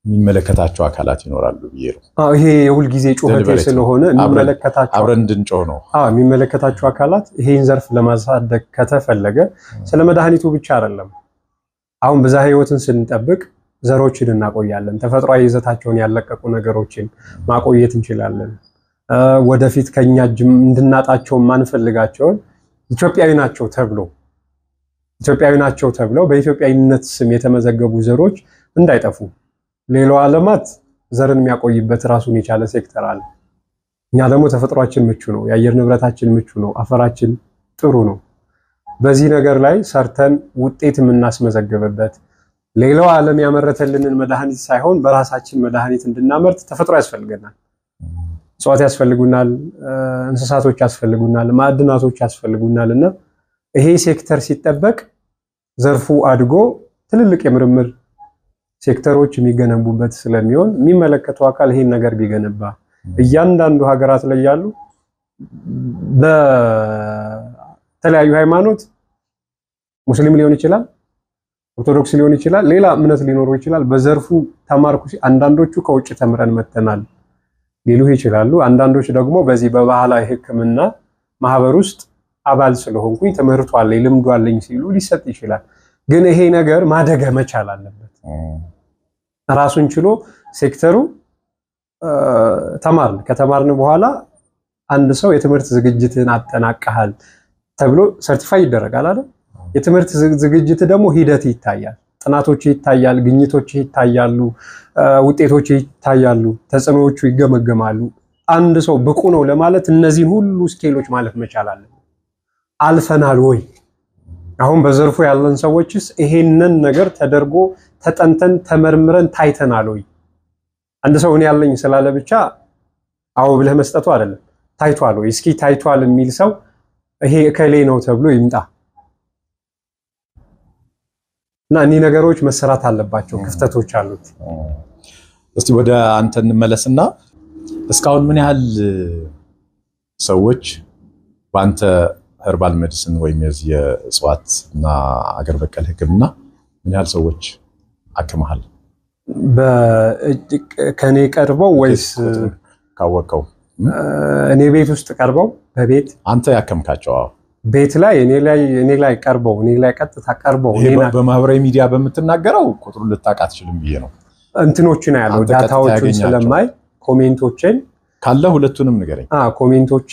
[SPEAKER 2] የሚመለከታቸው አካላት ይኖራሉ ብዬ ነው።
[SPEAKER 1] ይሄ የሁል ጊዜ ጩኸቴ ስለሆነ የሚመለከታቸው
[SPEAKER 2] አብረን እንድንጮህ ነው።
[SPEAKER 1] የሚመለከታቸው አካላት ይሄን ዘርፍ ለማሳደግ ከተፈለገ ስለ መድኃኒቱ ብቻ አይደለም። አሁን ብዝሃ ህይወትን ስንጠብቅ ዘሮችን እናቆያለን። ተፈጥሯዊ ይዘታቸውን ያለቀቁ ነገሮችን ማቆየት እንችላለን። ወደፊት ከኛ እንድናጣቸው ማንፈልጋቸውን ኢትዮጵያዊ ናቸው ተብለው በኢትዮጵያዊነት ስም የተመዘገቡ ዘሮች እንዳይጠፉ ሌላው ዓለማት ዘርን የሚያቆይበት ራሱን የቻለ ሴክተር አለ። እኛ ደግሞ ተፈጥሯችን ምቹ ነው፣ የአየር ንብረታችን ምቹ ነው፣ አፈራችን ጥሩ ነው። በዚህ ነገር ላይ ሰርተን ውጤት የምናስመዘግብበት ሌላው ዓለም ያመረተልንን መድኃኒት ሳይሆን በራሳችን መድኃኒት እንድናመርት ተፈጥሮ ያስፈልገናል። እጽዋት ያስፈልጉናል፣ እንስሳቶች ያስፈልጉናል፣ ማዕድናቶች ያስፈልጉናልና ይሄ ሴክተር ሲጠበቅ ዘርፉ አድጎ ትልልቅ የምርምር ሴክተሮች የሚገነቡበት ስለሚሆን የሚመለከተው አካል ይሄን ነገር ቢገነባ እያንዳንዱ ሀገራት ላይ ያሉ በተለያዩ ሃይማኖት ሙስሊም ሊሆን ይችላል፣ ኦርቶዶክስ ሊሆን ይችላል፣ ሌላ እምነት ሊኖረው ይችላል። በዘርፉ ተማርኩ አንዳንዶቹ ከውጭ ተምረን መተናል ሊሉ ይችላሉ። አንዳንዶች ደግሞ በዚህ በባህላዊ ሕክምና ማህበር ውስጥ አባል ስለሆንኩኝ ትምህርቱ አለኝ ልምዱ አለኝ ሲሉ ሊሰጥ ይችላል። ግን ይሄ ነገር ማደግ መቻል አለበት። ራሱን ችሎ ሴክተሩ ከተማርን በኋላ አንድ ሰው የትምህርት ዝግጅትን አጠናቀሃል ተብሎ ሰርቲፋይ ይደረጋል አይደል? የትምህርት ዝግጅት ደግሞ ሂደት ይታያል፣ ጥናቶች ይታያል፣ ግኝቶች ይታያሉ፣ ውጤቶች ይታያሉ፣ ተጽዕኖዎቹ ይገመገማሉ። አንድ ሰው ብቁ ነው ለማለት እነዚህን ሁሉ ስኬሎች ማለት መቻል አለበት። አልፈናል ወይ? አሁን በዘርፉ ያለን ሰዎችስ ይሄንን ነገር ተደርጎ ተጠንተን ተመርምረን ታይተናል ወይ? አንድ ሰው እኔ ያለኝ ስላለ ብቻ አዎ ብለህ መስጠቱ አይደለም። ታይቷል ወይ? እስኪ ታይቷል የሚል ሰው ይሄ እከሌ ነው ተብሎ ይምጣ እና እነዚህ ነገሮች መሰራት አለባቸው። ክፍተቶች አሉት።
[SPEAKER 2] እስቲ ወደ አንተ እንመለስና እስካሁን ምን ያህል ሰዎች በአንተ ኸርባል ሜዲሲን ወይም የእጽዋት እና አገር በቀል ሕክምና ምን ያህል ሰዎች አክመሃል?
[SPEAKER 1] ከኔ ቀርበው ወይስ
[SPEAKER 2] ካወቀው?
[SPEAKER 1] እኔ ቤት ውስጥ ቀርበው በቤት
[SPEAKER 2] አንተ ያከምካቸው?
[SPEAKER 1] ቤት ላይ እኔ ላይ ቀርበው እኔ ላይ ቀጥታ ቀርበው
[SPEAKER 2] በማህበራዊ ሚዲያ በምትናገረው ቁጥሩን ልታውቅ አትችልም ብዬ ነው።
[SPEAKER 1] እንትኖችን ያለው ዳታዎችን ስለማይ ኮሜንቶችን
[SPEAKER 2] ካለ ሁለቱንም ንገረኝ።
[SPEAKER 1] ኮሜንቶቼ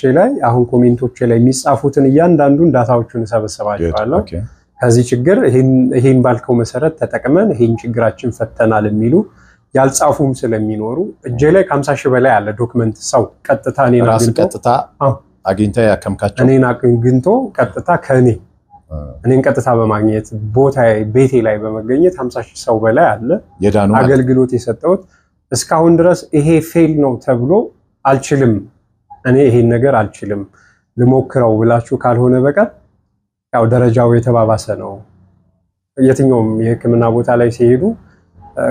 [SPEAKER 1] ላይ የሚጻፉትን እያንዳንዱን ዳታዎቹን ሰበስባቸዋለሁ። ከዚህ ችግር ይሄን ባልከው መሰረት ተጠቅመን ይሄን ችግራችን ፈተናል የሚሉ ያልጻፉም ስለሚኖሩ እጄ ላይ ከ50 ሺህ በላይ አለ ዶክመንት። ሰው ቀጥታ
[SPEAKER 2] አግኝታ ያከምካቸው
[SPEAKER 1] እኔን አግኝቶ ቀጥታ እኔን ቀጥታ በማግኘት ቤቴ ላይ በመገኘት 50 ሺህ ሰው በላይ አለ አገልግሎት የሰጠሁት። እስካሁን ድረስ ይሄ ፌል ነው ተብሎ አልችልም፣ እኔ ይሄን ነገር አልችልም ልሞክረው ብላችሁ ካልሆነ በቀር ያው ደረጃው የተባባሰ ነው። የትኛውም የሕክምና ቦታ ላይ ሲሄዱ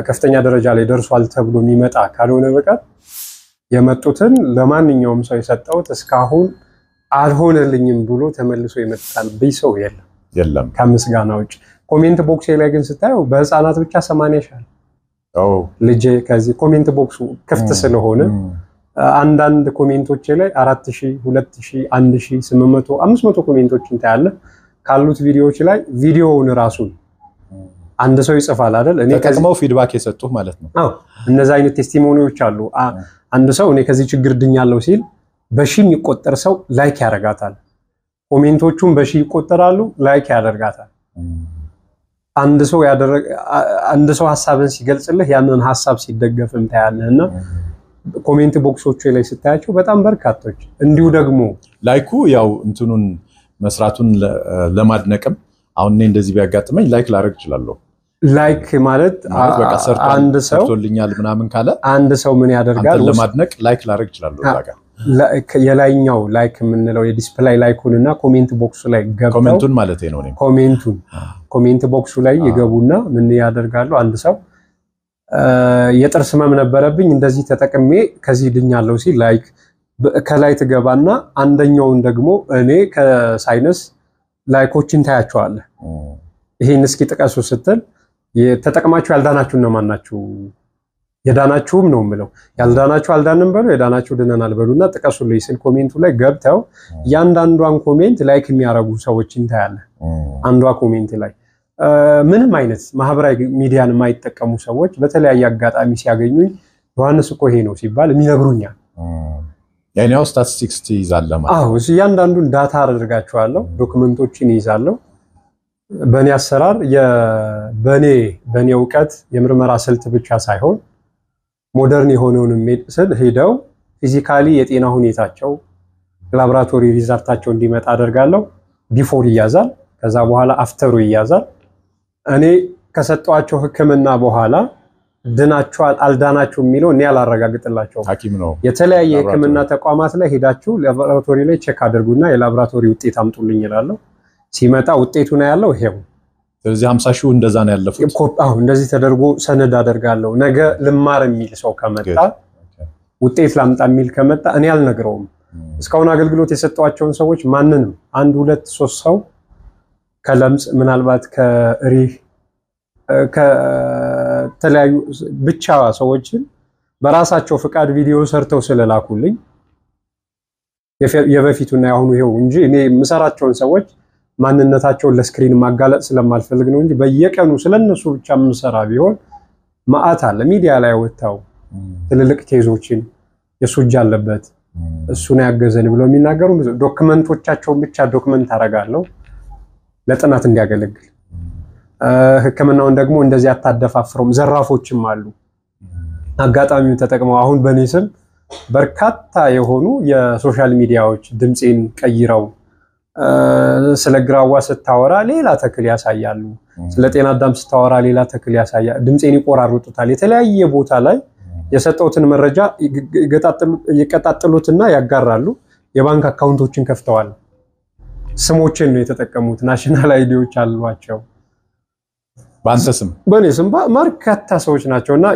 [SPEAKER 1] ከፍተኛ ደረጃ ላይ ደርሷል ተብሎ የሚመጣ ካልሆነ በቀር የመጡትን ለማንኛውም ሰው የሰጠሁት እስካሁን አልሆነልኝም ብሎ ተመልሶ የመጣልብኝ ሰው የለም ከምስጋና ውጭ። ኮሜንት ቦክስ ላይ ግን ስታየው በህፃናት ብቻ 80 ሻል ልጄ ከዚህ ኮሜንት ቦክሱ ክፍት ስለሆነ አንዳንድ ኮሜንቶች ላይ 4000 2000 1800 500 ኮሜንቶችን ታያለ። ካሉት ቪዲዮዎች ላይ ቪዲዮውን ራሱን አንድ ሰው ይጽፋል አይደል?
[SPEAKER 2] እኔ ተጠቅመው ፊድባክ የሰጡ ማለት ነው።
[SPEAKER 1] እነዛ አይነት ቴስቲሞኒዎች አሉ። አንድ ሰው እኔ ከዚህ ችግር ድኛለሁ ሲል በሺህ የሚቆጠር ሰው ላይክ ያደርጋታል። ኮሜንቶቹም በሺህ ይቆጠራሉ፣ ላይክ ያደርጋታል። አንድ ሰው ሐሳብን ሲገልጽልህ ያንን ሐሳብ ሲደገፍም ታያለህና ኮሜንት ቦክሶቹ ላይ ስታያቸው በጣም በርካቶች እንዲሁ ደግሞ
[SPEAKER 2] ላይኩ ያው እንትኑን መስራቱን ለማድነቅም አሁን እኔ እንደዚህ ቢያጋጥመኝ ላይክ ላደርግ እችላለሁ።
[SPEAKER 1] ላይክ ማለት
[SPEAKER 2] በቃ አንድ ሰው ሰርቶልኛል ምናምን ካለ
[SPEAKER 1] አንድ ሰው ምን ያደርጋል
[SPEAKER 2] ለማድነቅ ላይክ ላደርግ እችላለሁ። ታጋ
[SPEAKER 1] የላይኛው ላይክ የምንለው የዲስፕሌይ ላይኩንና ኮሜንት ቦክሱ ላይ ገብተው
[SPEAKER 2] ኮሜንቱን ማለት ነው።
[SPEAKER 1] ኮሜንት ቦክሱ ላይ ይገቡና ምን ያደርጋሉ? አንድ ሰው የጥርስ ህመም ነበረብኝ እንደዚህ ተጠቅሜ ከዚህ ድኛለሁ ሲል ላይክ ከላይ ትገባና አንደኛውን ደግሞ እኔ ከሳይነስ ላይኮችን ታያቸዋለህ። ይሄን እስኪ ጥቀሱ ስትል ተጠቅማችሁ ያልዳናችሁ እነማን ናችሁ? የዳናችሁም ነው የምለው። ያልዳናችሁ አልዳንም በሉ፣ የዳናችሁ ድነናል በሉና ጥቀሱልኝ ስል ኮሜንቱ ላይ ገብተው ያንዳንዷን ኮሜንት ላይክ የሚያረጉ ሰዎችን ታያለህ። አንዷ ኮሜንት ላይ ምንም አይነት ማህበራዊ ሚዲያን የማይጠቀሙ ሰዎች በተለያየ አጋጣሚ ሲያገኙኝ ዮሐንስ እኮ ይሄ ነው ሲባል የሚነግሩኛል።
[SPEAKER 2] ያኛው ስታቲስቲክስ ትይዛለህ ማለት?
[SPEAKER 1] አዎ፣ እያንዳንዱን ዳታ አድርጋቸዋለሁ፣ ዶክመንቶችን ይይዛለሁ። በእኔ አሰራር በእኔ እውቀት የምርመራ ስልት ብቻ ሳይሆን ሞደርን የሆነውን ሜዲሲን ሄደው ፊዚካሊ የጤና ሁኔታቸው ላብራቶሪ ሪዛልታቸው እንዲመጣ አደርጋለሁ። ቢፎር ይያዛል፣ ከዛ በኋላ አፍተሩ ይያዛል። እኔ ከሰጧቸው ሕክምና በኋላ ድናቸዋል አልዳናቸው የሚለው እኔ ያላረጋግጥላቸው
[SPEAKER 2] ሐኪም ነው።
[SPEAKER 1] የተለያየ ሕክምና ተቋማት ላይ ሄዳችሁ ላብራቶሪ ላይ ቼክ አድርጉና የላብራቶሪ ውጤት አምጡልኝ ይላሉ። ሲመጣ ውጤቱ ነው ያለው ይሄው።
[SPEAKER 2] ስለዚህ 50 ሺው እንደዛ ነው ያለፉት።
[SPEAKER 1] እንደዚህ ተደርጎ ሰነድ አደርጋለሁ። ነገ ልማር የሚል ሰው ከመጣ ውጤት ላምጣ የሚል ከመጣ እኔ አልነግረውም። እስካሁን አገልግሎት የሰጧቸውን ሰዎች ማንንም 1 2 3 ሰው ከለምጽ ምናልባት ከሪህ ከተለያዩ ብቻ ሰዎችን በራሳቸው ፍቃድ ቪዲዮ ሰርተው ስለላኩልኝ የበፊቱና ያሁኑ ይሄው እንጂ እኔ የምሰራቸውን ሰዎች ማንነታቸውን ለስክሪን ማጋለጥ ስለማልፈልግ ነው እንጂ በየቀኑ ስለነሱ ብቻ የምሰራ ቢሆን ማአት አለ ሚዲያ ላይ ወጣው ትልልቅ ኬዞችን የሱ እጅ አለበት እሱን ያገዘን ብለው የሚናገሩ ዶክመንቶቻቸውን ብቻ ዶክመንት አደርጋለሁ ለጥናት እንዲያገለግል። ሕክምናውን ደግሞ እንደዚህ አታደፋፍረውም። ዘራፎችም አሉ አጋጣሚው ተጠቅመው አሁን በኔ ስም በርካታ የሆኑ የሶሻል ሚዲያዎች ድምጼን ቀይረው ስለ ግራዋ ስታወራ ሌላ ተክል ያሳያሉ፣ ስለ ጤና አዳም ስታወራ ሌላ ተክል ያሳያሉ። ድምጼን ይቆራርጡታል። የተለያየ ቦታ ላይ የሰጠውትን መረጃ ይቀጣጥሉትና ያጋራሉ። የባንክ አካውንቶችን ከፍተዋል። ስሞችን ነው የተጠቀሙት። ናሽናል አይዲዎች አሏቸው።
[SPEAKER 2] በአንተ ስም
[SPEAKER 1] በኔ ስም በርካታ ሰዎች ናቸውና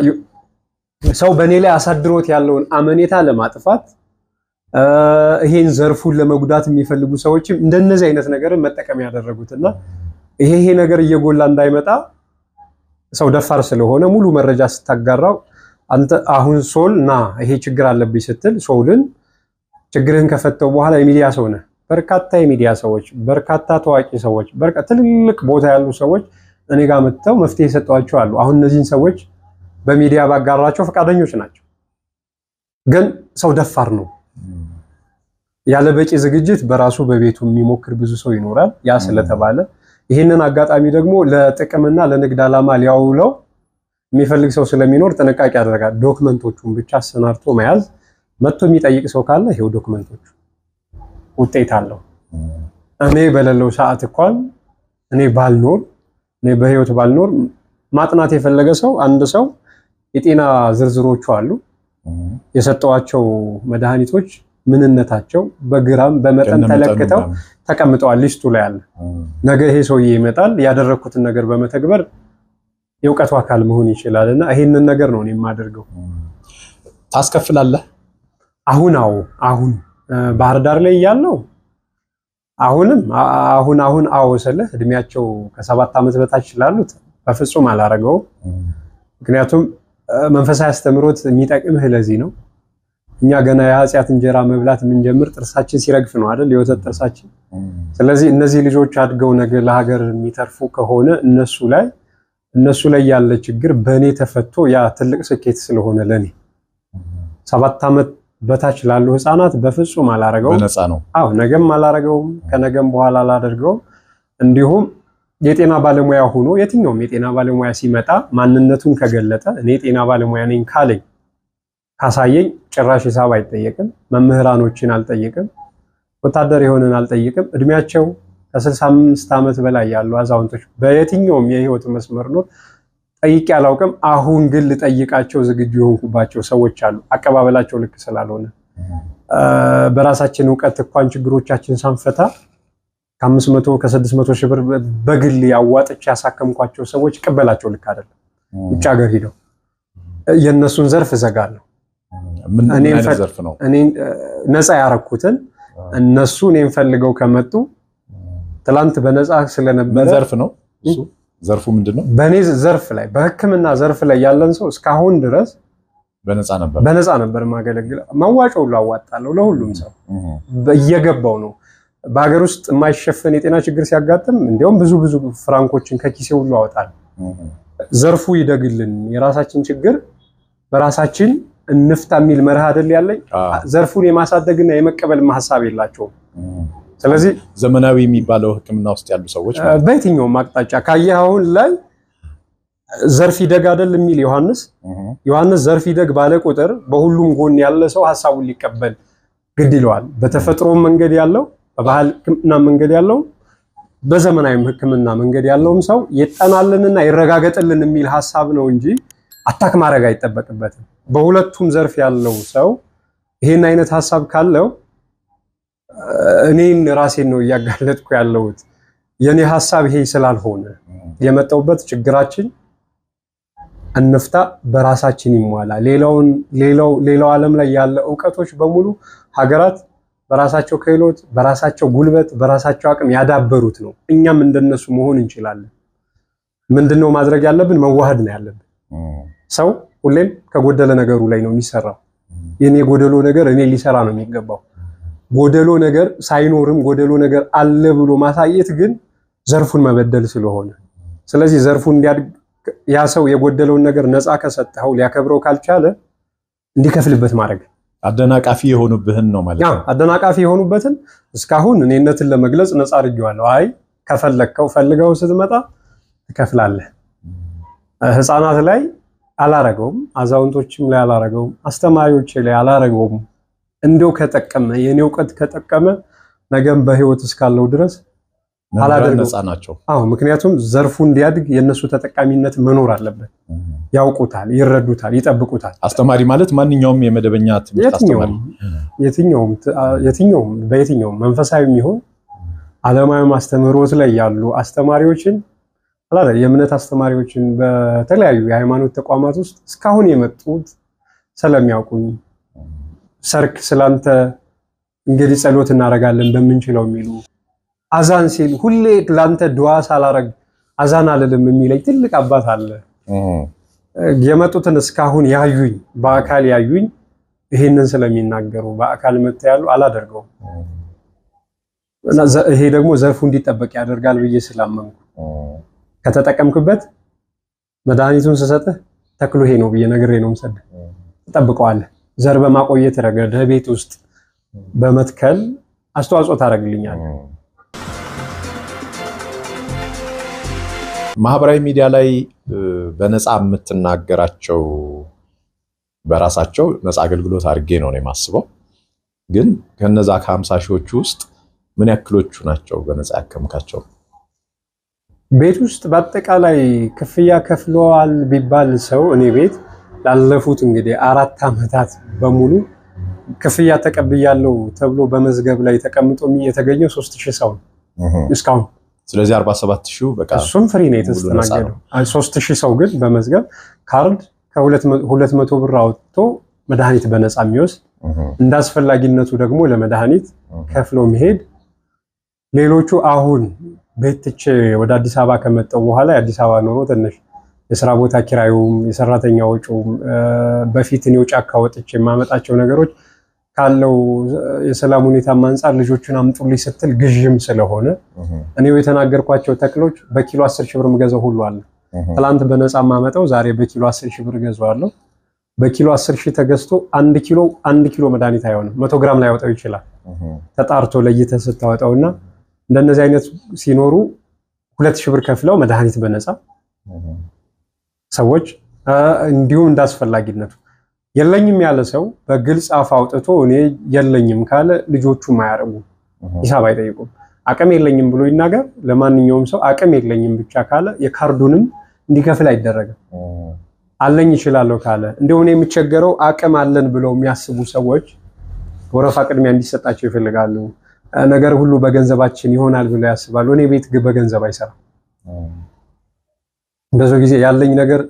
[SPEAKER 1] ሰው በኔ ላይ አሳድሮት ያለውን አመኔታ ለማጥፋት ይሄን ዘርፉን ለመጉዳት የሚፈልጉ ሰዎችም እንደነዚህ አይነት ነገርን መጠቀም ያደረጉትና ይሄ ነገር እየጎላ እንዳይመጣ ሰው ደፋር ስለሆነ ሙሉ መረጃ ስታጋራው አንተ አሁን ሶል ና ይሄ ችግር አለብኝ ስትል ሶልን ችግርን ከፈተው በኋላ የሚዲያ ሰው ነህ። በርካታ የሚዲያ ሰዎች፣ በርካታ ታዋቂ ሰዎች፣ በርካታ ትልልቅ ቦታ ያሉ ሰዎች እኔ ጋር መጥተው መፍትሄ ሰጧቸው አሉ። አሁን እነዚህን ሰዎች በሚዲያ ባጋራቸው ፈቃደኞች ናቸው። ግን ሰው ደፋር ነው። ያለ በቂ ዝግጅት በራሱ በቤቱ የሚሞክር ብዙ ሰው ይኖራል። ያ ስለተባለ ይህንን አጋጣሚ ደግሞ ለጥቅምና ለንግድ ዓላማ ሊያውለው የሚፈልግ ሰው ስለሚኖር ጥንቃቄ ያደርጋል። ዶክመንቶቹን ብቻ አሰናድቶ መያዝ። መጥቶ የሚጠይቅ ሰው ካለ ይሄው ዶክመንቶቹ ውጤት አለው። እኔ በሌለው ሰዓት እንኳን እኔ በህይወት ባልኖር ማጥናት የፈለገ ሰው አንድ ሰው የጤና ዝርዝሮቹ አሉ። የሰጠዋቸው መድኃኒቶች ምንነታቸው በግራም በመጠን ተለክተው ተቀምጠዋል። ሊስቱ ላይ አለ። ነገ ይሄ ሰውዬ ይመጣል ያደረኩትን ነገር በመተግበር የእውቀቱ አካል መሆን ይችላልና ይሄንን ነገር ነው እኔ የማደርገው።
[SPEAKER 2] ታስከፍላለህ?
[SPEAKER 1] አሁን ባህር ዳር ላይ ያለው አሁን ስልህ እድሜያቸው ከ7 ዓመት በታች ላሉት በፍጹም አላረገው። ምክንያቱም መንፈሳዊ አስተምሮት የሚጠቅምህ ለዚህ ነው። እኛ ገና የኃጢአት እንጀራ መብላት የምንጀምር ጥርሳችን ሲረግፍ ነው አይደል? የወተት ጥርሳችን። ስለዚህ እነዚህ ልጆች አድገው ነገ ለሀገር የሚተርፉ ከሆነ እነሱ ላይ ያለ ችግር በእኔ ተፈቶ ያ ትልቅ ስኬት ስለሆነ ለኔ 7 ዓመት በታች ላሉ ህፃናት በፍጹም አላረገውም።
[SPEAKER 2] በነፃ ነው።
[SPEAKER 1] ነገም አላረገውም፣ ከነገም በኋላ አላደርገውም። እንዲሁም የጤና ባለሙያ ሆኖ የትኛውም የጤና ባለሙያ ሲመጣ ማንነቱን ከገለጠ እኔ የጤና ባለሙያ ነኝ ካለኝ ካሳየኝ ጭራሽ ሂሳብ አይጠየቅም። መምህራኖችን አልጠይቅም፣ ወታደር የሆነን አልጠይቅም። እድሜያቸው ከ65 ዓመት በላይ ያሉ አዛውንቶች በየትኛውም የህይወት መስመር ነው ጠይቄ አላውቅም። አሁን ግን ልጠይቃቸው ዝግጁ የሆንኩባቸው ሰዎች አሉ። አቀባበላቸው ልክ ስላልሆነ በራሳችን እውቀት እንኳን ችግሮቻችን ሳንፈታ ከ500 ከ600 ሺህ ብር በግል ያዋጥቼ ያሳከምኳቸው ሰዎች ቅበላቸው ልክ አይደለም። ውጭ ሀገር ሄደው የነሱን ዘርፍ እዘጋለሁ። እኔ ነፃ ያረኩትን እነሱ እኔን ፈልገው ከመጡ ትላንት በነፃ ስለነበረ
[SPEAKER 2] ዘርፍ ነው እሱ። ዘርፉ ምንድነው?
[SPEAKER 1] በኔ ዘርፍ ላይ በህክምና ዘርፍ ላይ ያለን ሰው እስካሁን ድረስ በነፃ ነበር ማገለግለው። መዋጮ ሁሉ አዋጣለሁ ለሁሉም ሰው እየገባው ነው። በሀገር ውስጥ የማይሸፈን የጤና ችግር ሲያጋጥም እንዲያውም ብዙ ፍራንኮችን ከኪሴ ሁሉ አወጣለሁ። ዘርፉ ይደግልን፣ የራሳችን ችግር በራሳችን እንፍታ የሚል መርህ አይደል ያለኝ። ዘርፉን የማሳደግና የመቀበል ሐሳብ የላቸውም። ስለዚህ
[SPEAKER 2] ዘመናዊ የሚባለው ህክምና ውስጥ ያሉ ሰዎች
[SPEAKER 1] በየትኛውም አቅጣጫ ካየህ አሁን ላይ ዘርፍ ይደግ አይደል የሚል ዮሐንስ ዘርፍ ይደግ ባለ ቁጥር በሁሉም ጎን ያለ ሰው ሐሳቡን ሊቀበል ግድ ይለዋል። በተፈጥሮ መንገድ ያለው፣ በባህል ህክምና መንገድ ያለው፣ በዘመናዊ ህክምና መንገድ ያለውም ሰው ይጠናልንና ይረጋገጥልን የሚል ሐሳብ ነው እንጂ አታክ ማድረግ አይጠበቅበትም። በሁለቱም ዘርፍ ያለው ሰው ይሄን አይነት ሐሳብ ካለው እኔን ራሴን ነው እያጋለጥኩ ያለሁት። የኔ ሐሳብ ይሄ ስላልሆነ የመጣውበት ችግራችን እንፍታ፣ በራሳችን ይሟላ። ሌላው ዓለም ላይ ያለ ዕውቀቶች በሙሉ ሀገራት በራሳቸው ክህሎት፣ በራሳቸው ጉልበት፣ በራሳቸው አቅም ያዳበሩት ነው። እኛም እንደነሱ መሆን እንችላለን። ምንድነው ማድረግ ያለብን? መዋሃድ ነው ያለብን። ሰው ሁሌም ከጎደለ ነገሩ ላይ ነው የሚሰራው። የኔ ጎደሎ ነገር እኔ ሊሰራ ነው የሚገባው። ጎደሎ ነገር ሳይኖርም ጎደሎ ነገር አለ ብሎ ማሳየት ግን ዘርፉን መበደል ስለሆነ፣ ስለዚህ ዘርፉን እንዲያድግ ያ ሰው የጎደለውን ነገር ነፃ ከሰጠው ሊያከብረው ካልቻለ እንዲከፍልበት ማድረግ።
[SPEAKER 2] አደናቃፊ የሆኑብህን ነው ማለት ነው።
[SPEAKER 1] አደናቃፊ የሆኑበትን እስካሁን እኔነትን ለመግለጽ ነፃ አድርጌዋለሁ። አይ ከፈለከው ፈልገው ስትመጣ ትከፍላለህ። ህፃናት ላይ አላረገውም፣ አዛውንቶችም ላይ አላረገውም፣ አስተማሪዎች ላይ አላረገውም። እንደው ከጠቀመ የኔ ዕውቀት ከጠቀመ ነገም በህይወት እስካለው ድረስ አላደርገው።
[SPEAKER 2] ነፃ ናቸው።
[SPEAKER 1] ምክንያቱም ዘርፉ እንዲያድግ የነሱ ተጠቃሚነት መኖር አለበት። ያውቁታል፣ ይረዱታል፣ ይጠብቁታል።
[SPEAKER 2] አስተማሪ ማለት ማንኛውም የመደበኛ ትምህርት አስተማሪ፣
[SPEAKER 1] በየትኛውም መንፈሳዊ የሚሆን ዓለማዊ አስተምህሮት ላይ ያሉ አስተማሪዎችን የእምነት አስተማሪዎችን በተለያዩ የሃይማኖት ተቋማት ውስጥ እስካሁን የመጡት ስለሚያውቁኝ ሰርክ ስላንተ እንግዲህ ጸሎት እናደርጋለን በምንችለው የሚሉ አዛን ሲል ሁሌ ላንተ ዱዓ ሳላረግ አዛን አልልም የሚለኝ ትልቅ አባት አለ። የመጡትን እስካሁን ያዩኝ በአካል ያዩኝ ይሄንን ስለሚናገሩ በአካል መጥተው ያሉ አላደርገውም። ይሄ ደግሞ ዘርፉ እንዲጠበቅ ያደርጋል ብዬ ስላመንኩ ከተጠቀምክበት መድኃኒቱን ስሰጥህ ተክሉ ይሄ ነው ብዬ ነግሬ ነው የምሰጥህ። ትጠብቀዋለህ። ዘር በማቆየት ረገድ ቤት ውስጥ በመትከል አስተዋጽኦ ታደርግልኛለህ።
[SPEAKER 2] ማህበራዊ ሚዲያ ላይ በነፃ የምትናገራቸው በራሳቸው ነፃ አገልግሎት አድርጌ ነው የማስበው። ግን ከነዛ ከ50 ሺዎች ውስጥ ምን ያክሎቹ ናቸው በነፃ ያከምካቸው?
[SPEAKER 1] ቤት ውስጥ በአጠቃላይ ክፍያ ከፍለዋል ቢባል ሰው እኔ ቤት ላለፉት እንግዲህ 4 ዓመታት በሙሉ ክፍያ ተቀብያለሁ ተብሎ በመዝገብ ላይ ተቀምጦ የተገኘው 3000 ሰው እስካሁን።
[SPEAKER 2] ስለዚህ 47000 በቃ
[SPEAKER 1] እሱም ፍሪ ነው የተስተናገደው። 3000 ሰው ግን በመዝገብ ካርድ ከ200 ብር አውጥቶ መድኃኒት በነፃ የሚወስድ እንዳስፈላጊነቱ ደግሞ ለመድኃኒት ከፍሎ መሄድ። ሌሎቹ አሁን ቤት ትቼ ወደ አዲስ አበባ ከመጣሁ በኋላ የአዲስ አበባ ኑሮ ትንሽ የሥራ ቦታ ኪራዩም የሰራተኛ ወጪውም በፊት እኔው ጫካ ወጥቼ የማመጣቸው ነገሮች ካለው የሰላም ሁኔታ አንፃር ልጆቹን አምጡልኝ ስትል ግዥም ስለሆነ እኔው የተናገርኳቸው ተክሎች በኪሎ 10,000 ብር ምገዛው ሁሉ አለ። ትላንት በነፃ ማመጣው ዛሬ በኪሎ 10,000 ብር ገዛዋለሁ። በኪሎ 10,000 ተገዝቶ 1 ኪሎ መድኃኒት አይሆንም። 100 ግራም ላይ ያወጣው ይችላል። ተጣርቶ ለይተህ ስታወጣውና እንደነዚህ አይነት ሲኖሩ 2,000 ብር ከፍለው መድኃኒት በነፃ ሰዎች እንዲሁም እንዳስፈላጊነቱ የለኝም ያለ ሰው በግልጽ አፍ አውጥቶ እኔ የለኝም ካለ ልጆቹም አያረጉም፣ ሂሳብ አይጠይቁም። አቅም የለኝም ብሎ ይናገር። ለማንኛውም ሰው አቅም የለኝም ብቻ ካለ የካርዱንም እንዲከፍል አይደረግም። አለኝ ይችላልው ካለ እንደው እኔ የምቸገረው አቅም አለን ብለው የሚያስቡ ሰዎች ወረፋ ቅድሚያ እንዲሰጣቸው ይፈልጋሉ። ነገር ሁሉ በገንዘባችን ይሆናል ብለው ያስባሉ። እኔ ቤት በገንዘብ አይሰራም። ብዙ ጊዜ ያለኝ ነገር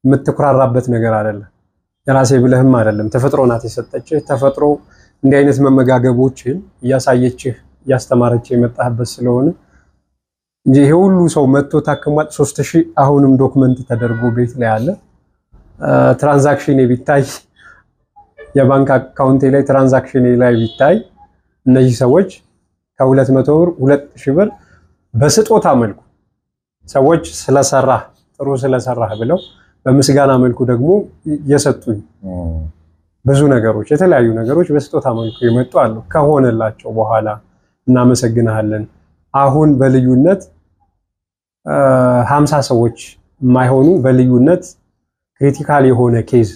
[SPEAKER 1] የምትኩራራበት ነገር አይደለም። የራሴ ብለህም አይደለም። ተፈጥሮ ናት የሰጠችህ። ተፈጥሮ እንዲህ አይነት መመጋገቦችን እያሳየችህ እያስተማረችህ የመጣህበት ስለሆነ እንጂ ይሄ ሁሉ ሰው መጥቶ ታክሟል። 3000 አሁንም ዶክመንት ተደርጎ ቤት ላይ አለ። ትራንዛክሽን ቢታይ የባንክ አካውንቴ ላይ ትራንዛክሽን ላይ ቢታይ እነዚህ ሰዎች ከ200 ብር 2000 ብር በስጦታ መልኩ ሰዎች ስለሰራህ ጥሩ ስለሰራህ ብለው በምስጋና መልኩ ደግሞ የሰጡኝ ብዙ ነገሮች የተለያዩ ነገሮች በስጦታ መልኩ የመጡ አሉ። ከሆነላቸው በኋላ እናመሰግናለን። አሁን በልዩነት 50 ሰዎች የማይሆኑ በልዩነት ክሪቲካል የሆነ ኬዝ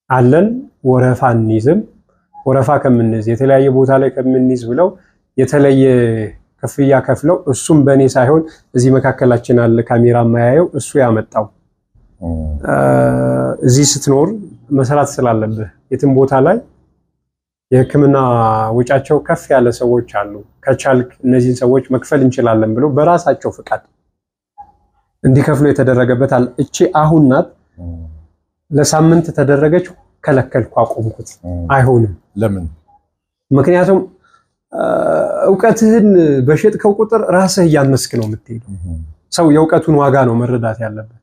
[SPEAKER 1] አለን። ወረፋ እንይዝም። ወረፋ ከምንይዝ የተለያየ ቦታ ላይ ከምንይዝ ብለው የተለየ ክፍያ ከፍለው እሱም በእኔ ሳይሆን እዚህ መካከላችን አለ ካሜራ ማያየው እሱ ያመጣው እዚህ ስትኖር መስራት ስላለብህ የትም ቦታ ላይ የሕክምና ወጫቸው ከፍ ያለ ሰዎች አሉ። ከቻልክ እነዚህን ሰዎች መክፈል እንችላለን ብለው በራሳቸው ፍቃድ እንዲከፍሉ የተደረገበት አለ። እቺ አሁን ናት ለሳምንት ተደረገች። ከለከልኩ፣ አቆምኩት። አይሆንም።
[SPEAKER 2] ለምን?
[SPEAKER 1] ምክንያቱም ዕውቀትህን በሸጥከው ቁጥር ራስህ እያነስክ ነው የምትሄደው። ሰው የዕውቀቱን ዋጋ ነው መረዳት ያለበት።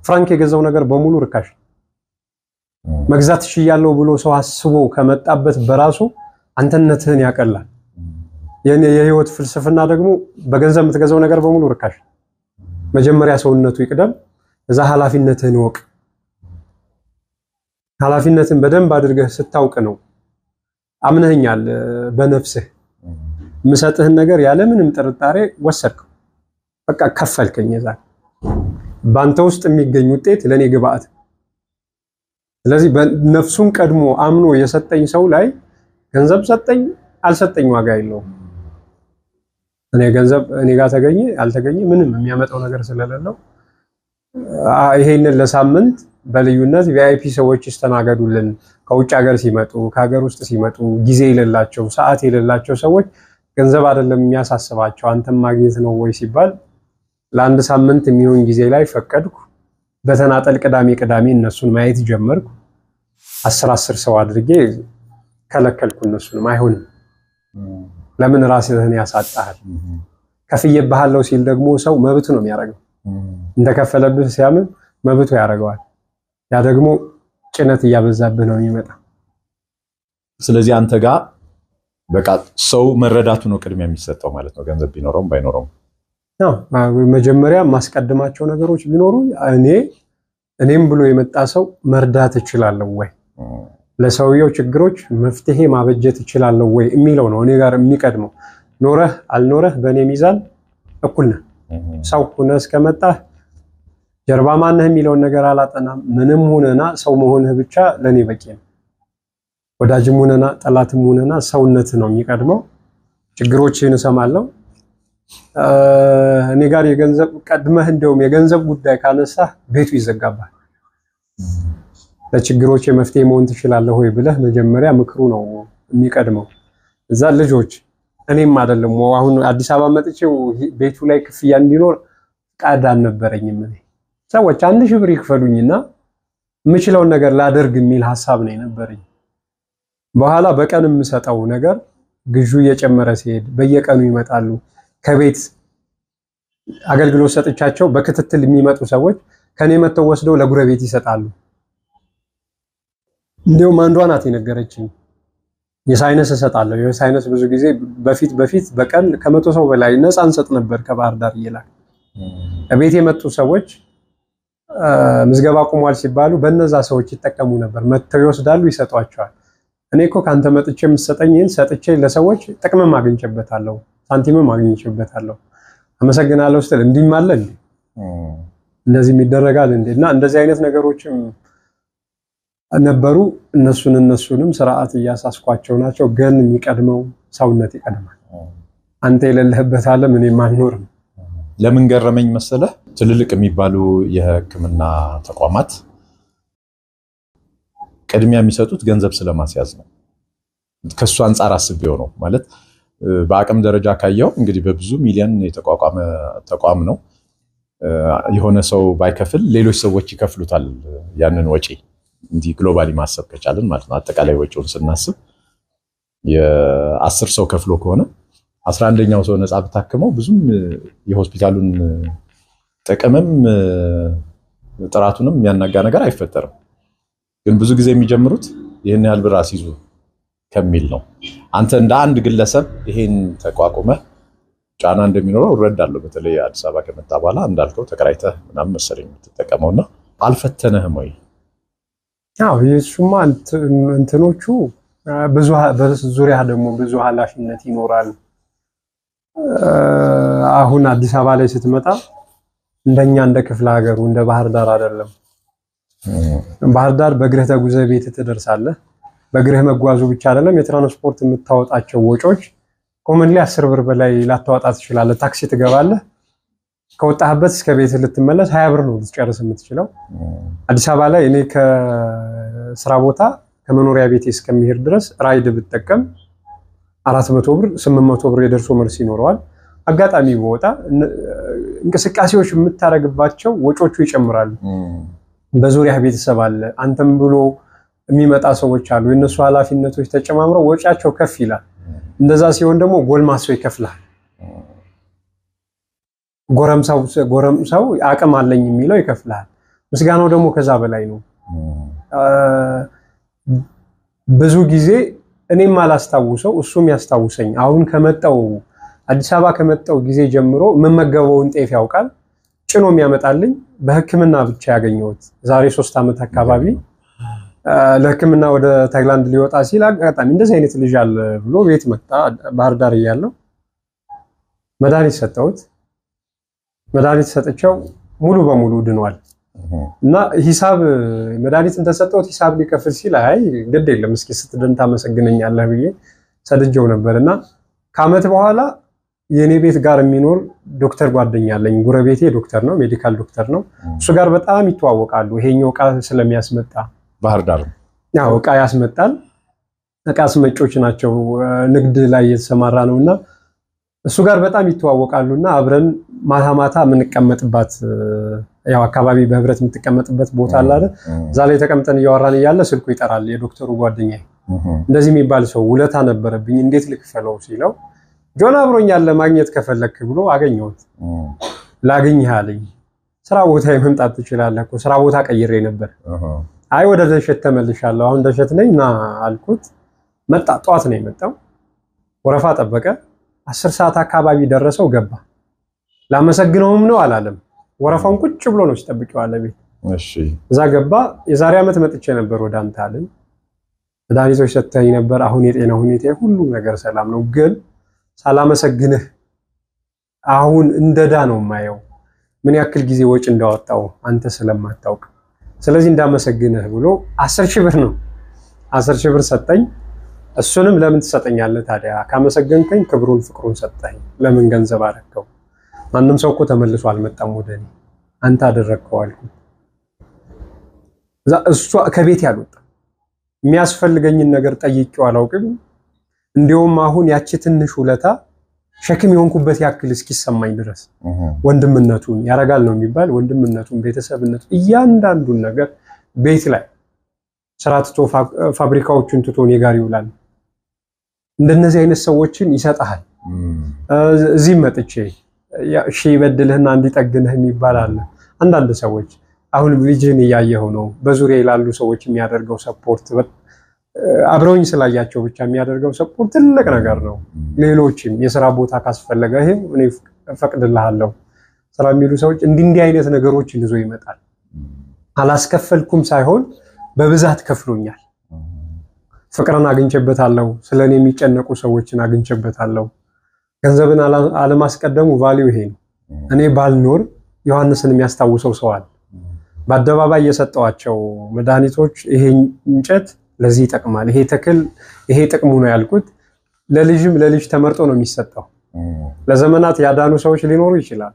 [SPEAKER 1] ፍራንክ የገዛው ነገር በሙሉ ርካሽ መግዛት ሽያለው ብሎ ሰው አስቦ ከመጣበት በራሱ አንተነትህን ያቀላል። የህይወት ፍልስፍና ደግሞ በገንዘብ የምትገዛው ነገር በሙሉ ርካሽ። መጀመሪያ ሰውነቱ ይቅደም፣ እዛ ኃላፊነትህን ወቅ። ኃላፊነትን በደንብ አድርገህ ስታውቅ ነው አምነህኛል በነፍስህ የምሰጥህን ነገር ያለምንም ጥርጣሬ ወሰድከው። በቃ ከፈልከኝ። እዛ ባንተ ውስጥ የሚገኝ ውጤት ለኔ ግብአት። ስለዚህ በነፍሱን ቀድሞ አምኖ የሰጠኝ ሰው ላይ ገንዘብ ሰጠኝ አልሰጠኝ ዋጋ የለውም። እኔ ገንዘብ እኔ ጋር ተገኘ አልተገኘ ምንም የሚያመጣው ነገር ስለሌለው ይሄንን ለሳምንት በልዩነት ቪአይፒ ሰዎች ይስተናገዱልን። ከውጭ ሀገር ሲመጡ ከሀገር ውስጥ ሲመጡ ጊዜ የሌላቸው ሰዓት የሌላቸው ሰዎች ገንዘብ አይደለም የሚያሳስባቸው አንተም ማግኘት ነው ወይ ሲባል ለአንድ ሳምንት የሚሆን ጊዜ ላይ ፈቀድኩ። በተናጠል ቅዳሜ እነሱን ማየት ጀመርኩ። 10 ሰው አድርጌ ከለከልኩ። እነሱንም አይሆንም። ለምን ራስህን ያሳጣሃል? ከፍዬብሃለሁ ሲል ደግሞ ሰው መብት ነው የሚያደርገው። እንደከፈለብህ ሲያምን መብቱ ያደርገዋል። ያ ደግሞ ጭነት እያበዛብህ ነው የሚመጣ።
[SPEAKER 2] ስለዚህ አንተ ጋር በቃ ሰው መረዳቱ ነው ቅድሚያ የሚሰጠው ማለት ነው፣ ገንዘብ ቢኖረውም ባይኖረውም።
[SPEAKER 1] መጀመሪያ ማስቀድማቸው ነገሮች ቢኖሩ እኔም ብሎ የመጣ ሰው መርዳት እችላለሁ ወይ፣ ለሰውየው ችግሮች መፍትሄ ማበጀት እችላለሁ ወይ የሚለው ነው እኔ ጋር የሚቀድመው። ኖረህ አልኖረህ በእኔ ሚዛን እኩል ነህ። ሰው ሆነህ እስከመጣህ ጀርባ ማነህ የሚለውን ነገር አላጠናም። ምንም ሆነና ሰው መሆንህ ብቻ ለኔ በቂ ነው። ወዳጅም ሆነና ጠላትም ሆነና ሰውነት ነው የሚቀድመው። ችግሮችን እሰማለሁ። እኔ ጋር የገንዘብ ቀድመህ እንደውም የገንዘብ ጉዳይ ካነሳህ ቤቱ ይዘጋባል። ለችግሮች መፍትሄ መሆን ትችላለህ ወይ ብለህ መጀመሪያ ምክሩ ነው የሚቀድመው። እዛ ልጆች እኔም አይደለም አሁን አዲስ አበባ መጥቼው ቤቱ ላይ ክፍያ እንዲኖር ቃድ አልነበረኝም። እኔ ሰዎች 1000 ብር ይክፈሉኝና የምችለውን ነገር ላደርግ የሚል ሐሳብ ነው የነበረኝ። በኋላ በቀን የምሰጠው ነገር ግዢ እየጨመረ ሲሄድ በየቀኑ ይመጣሉ። ከቤት አገልግሎት ሰጥቻቸው በክትትል የሚመጡ ሰዎች ከኔ መተው ወስደው ለጉረቤት ይሰጣሉ። እንደውም አንዷ ናት የነገረችኝ የሳይነስ እሰጣለሁ። የሳይነስ ብዙ ጊዜ በፊት በቀን ከ100 ሰው በላይ ነፃ እንሰጥ ነበር ከባህር ዳር እየላክ ቤት የመጡ ሰዎች ምዝገባ ቆሟል ሲባሉ በእነዛ ሰዎች ይጠቀሙ ነበር። መተው ይወስዳሉ፣ ይሰጧቸዋል። እኔ እኮ ካንተ መጥቼ የምትሰጠኝን ሰጥቼ ለሰዎች ጥቅምም አግኝቼበታለሁ፣ ሳንቲምም አግኝቼበታለሁ፣ አመሰግናለሁ ስትል እንዲህም አለ እንዴ እንደዚህ ይደረጋል እንዴ? እና እንደዚህ አይነት ነገሮችም ነበሩ። እነሱንም ስርዓት እያሳስኳቸው ናቸው። ግን የሚቀድመው ሰውነት ይቀድማል። አንተ የሌለህበት ዓለም እኔም አልኖርም።
[SPEAKER 2] ለምን ገረመኝ መሰለህ? ትልልቅ የሚባሉ የሕክምና ተቋማት ቅድሚያ የሚሰጡት ገንዘብ ስለማስያዝ ነው። ከሱ አንፃር አስቤው ነው ማለት በአቅም ደረጃ ካየው እንግዲህ በብዙ ሚሊዮን የተቋቋመ ተቋም ነው። የሆነ ሰው ባይከፍል ሌሎች ሰዎች ይከፍሉታል ያንን ወጪ። እንዲህ ግሎባሊ ማሰብ ከቻልን ማለት ነው። አጠቃላይ ወጪውን ስናስብ የ10 ሰው ከፍሎ ከሆነ 11ኛው ሰው ነፃ ብታክመው ብዙም የሆስፒታሉን ጥቅምም ጥራቱንም የሚያናጋ ነገር አይፈጠርም። ግን ብዙ ጊዜ የሚጀምሩት ይሄን ያህል ብር አስይዙ ከሚል ነው። አንተ እንደ አንድ ግለሰብ ይሄን ተቋቁመ ጫና እንደሚኖረው እረዳለሁ። በተለይ አዲስ አበባ ከመጣ በኋላ እንዳልከው ተከራይተህ ምናምን መሰለኝ የምትጠቀመውና አልፈተነህም ወይ?
[SPEAKER 1] አዎ የሱማ እንትኖቹ ብዙ በዙሪያ ደግሞ ብዙ ኃላፊነት ይኖራል። አሁን አዲስ አበባ ላይ ስትመጣ እንደኛ እንደ ክፍለ ሀገሩ እንደ ባህር ዳር አይደለም። ባህር ዳር በእግርህ ተጉዘህ ቤት ትደርሳለህ። በእግርህ መጓዙ ብቻ አይደለም፣ የትራንስፖርት የምታወጣቸው ወጪዎች ኮመንሊ 10 ብር በላይ ላታወጣ ትችላለህ። ታክሲ ትገባለህ፣ ከወጣህበት እስከ ቤት ልትመለስ 20 ብር ነው ልትጨርስ የምትችለው። አዲስ አበባ ላይ እኔ ከስራ ቦታ ከመኖሪያ ቤቴ እስከሚሄድ ድረስ ራይድ ብጠቀም 400 ብር 800 ብር የደርሶ መልስ ይኖረዋል። አጋጣሚ በወጣ እንቅስቃሴዎች የምታረግባቸው ወጪዎቹ ይጨምራሉ። በዙሪያ ቤተሰብ አለ፣ አንተም ብሎ የሚመጣ ሰዎች አሉ። የነሱ ኃላፊነቶች ተጨማምረው ወጪያቸው ከፍ ይላል። እንደዛ ሲሆን ደግሞ ጎልማሶ ይከፍላል። ጎረምሳው አቅም አለኝ የሚለው ይከፍላል። ምስጋናው ደግሞ ከዛ በላይ ነው። ብዙ ጊዜ እኔም አላስታውሰው እሱም ያስታውሰኝ አሁን ከመጣው አዲስ አበባ ከመጣው ጊዜ ጀምሮ የምመገበውን ጤፍ ያውቃል። ጭኖ የሚያመጣልኝ በሕክምና ብቻ ያገኘሁት ዛሬ 3 ዓመት አካባቢ ለሕክምና ወደ ታይላንድ ሊወጣ ሲል አጋጣሚ እንደዚህ አይነት ልጅ አለ ብሎ ቤት መጣ። ባህር ዳር እያለሁ መድኃኒት ሰጠሁት። መድኃኒት ሰጥቼው ሙሉ በሙሉ ድኗል። እና ሂሳብ መድኃኒት እንደሰጠሁት ሂሳብ ሊከፍል ሲል አይ ግድ የለም እስኪ ስትድን ታመሰግነኛለህ ብዬ ሰድጄው ነበርና ከዓመት በኋላ የኔ ቤት ጋር የሚኖር ዶክተር ጓደኛ አለኝ። ጉረቤቴ ዶክተር ነው፣ ሜዲካል ዶክተር ነው። እሱ ጋር በጣም ይተዋወቃሉ። ይሄኛው ዕቃ ስለሚያስመጣ ባህር ዳር ያው ዕቃ ያስመጣል። ዕቃ አስመጪዎች ናቸው። ንግድ ላይ የተሰማራ ነውና እሱ ጋር በጣም ይተዋወቃሉና አብረን ማታ ማታ የምንቀመጥባት ያው አካባቢ በህብረት የምትቀመጥበት ቦታ አለ አይደል? እዛ ላይ ተቀምጠን እያወራን እያለ ስልኩ ይጠራል። የዶክተሩ ጓደኛዬ እንደዚህ የሚባል ሰው ውለታ ነበረብኝ እንዴት ልክፈለው ሲለው ጆን አብሮኛል ለማግኘት ከፈለክ ብሎ አገኘሁት። ላገኝህ አለኝ። ስራ ቦታ መምጣት ትችላለህ እኮ ስራ ቦታ ቀይሬ ነበር። አይ ወደ ደሸት ተመልሻለሁ አሁን ደሸት ነኝ ና አልኩት። መጣ። ጧት ነው የመጣው። ወረፋ ጠበቀ። 10 ሰዓት አካባቢ ደረሰው ገባ። ላመሰግነውም ነው አላለም። ወረፋውን ቁጭ ብሎ ነው ሲጠብቀው አለ ቤት። እሺ እዛ ገባ። የዛሬ ዓመት መጥቼ ነበር ወደ አንተ አለኝ። መድኃኒቶች ሰጥተኸኝ ነበር። አሁን የጤና ሁኔታ ሁሉ ነገር ሰላም ነው፣ ግን ሳላመሰግንህ አሁን እንደዳ ነው የማየው ምን ያክል ጊዜ ወጪ እንዳወጣው አንተ ስለማታውቅ። ስለዚህ እንዳመሰግንህ ብሎ 10,000 ብር ነው 10,000 ብር ሰጠኝ። እሱንም ለምን ትሰጠኛለህ ታዲያ ካመሰገንከኝ ክብሩን ፍቅሩን ሰጠኝ ለምን ገንዘብ አረከው? ማንም ሰው እኮ ተመልሶ አልመጣም ወደኔ አንተ አደረከው አልኩት። እሱ ከቤት ያልወጣ የሚያስፈልገኝን ነገር ጠይቄው አላውቅም። እንዲያውም አሁን ያቺ ትንሽ ውለታ ሸክም የሆንኩበት ያክል እስኪሰማኝ ድረስ ወንድምነቱን ያረጋል ነው የሚባል ወንድምነቱን ቤተሰብነቱ እያንዳንዱን ነገር ቤት ላይ ስራ ትቶ ፋብሪካዎቹን ትቶ እኔ ጋር ይውላል። እንደነዚህ አይነት ሰዎችን ይሰጣል። እዚህ መጥቼ እሺ ይበድልህና እንዲጠግንህ የሚባል አለ። አንዳንድ ሰዎች አሁን ልጅህን እያየኸው ነው በዙሪያ ይላሉ ሰዎች የሚያደርገው ሰፖርት አብረውኝ ስላያቸው ብቻ የሚያደርገው ሰፖርት ትልቅ ነገር ነው። ሌሎችም የሥራ ቦታ ካስፈለገ ይሄ እኔ ፈቅድልሃለሁ ስራ የሚሉ ሰዎች እንዲህ አይነት ነገሮችን ይዞ ይመጣል። አላስከፈልኩም ሳይሆን በብዛት ከፍሎኛል። ፍቅርን አግኝቼበታለሁ። ስለኔ የሚጨነቁ ሰዎችን አግኝቼበታለሁ። ገንዘብን አለማስቀደሙ ቫልዩ ይሄ ነው። እኔ ባልኖር ዮሐንስን የሚያስታውሰው ሰው አለ። በአደባባይ የሰጠዋቸው መድኃኒቶች ይሄ እንጨት ለዚህ ይጠቅማል፣ ይሄ ተክል ይሄ ጥቅሙ ነው ያልኩት ለልጅ ተመርጦ ነው የሚሰጠው። ለዘመናት ያዳኑ ሰዎች ሊኖሩ ይችላል።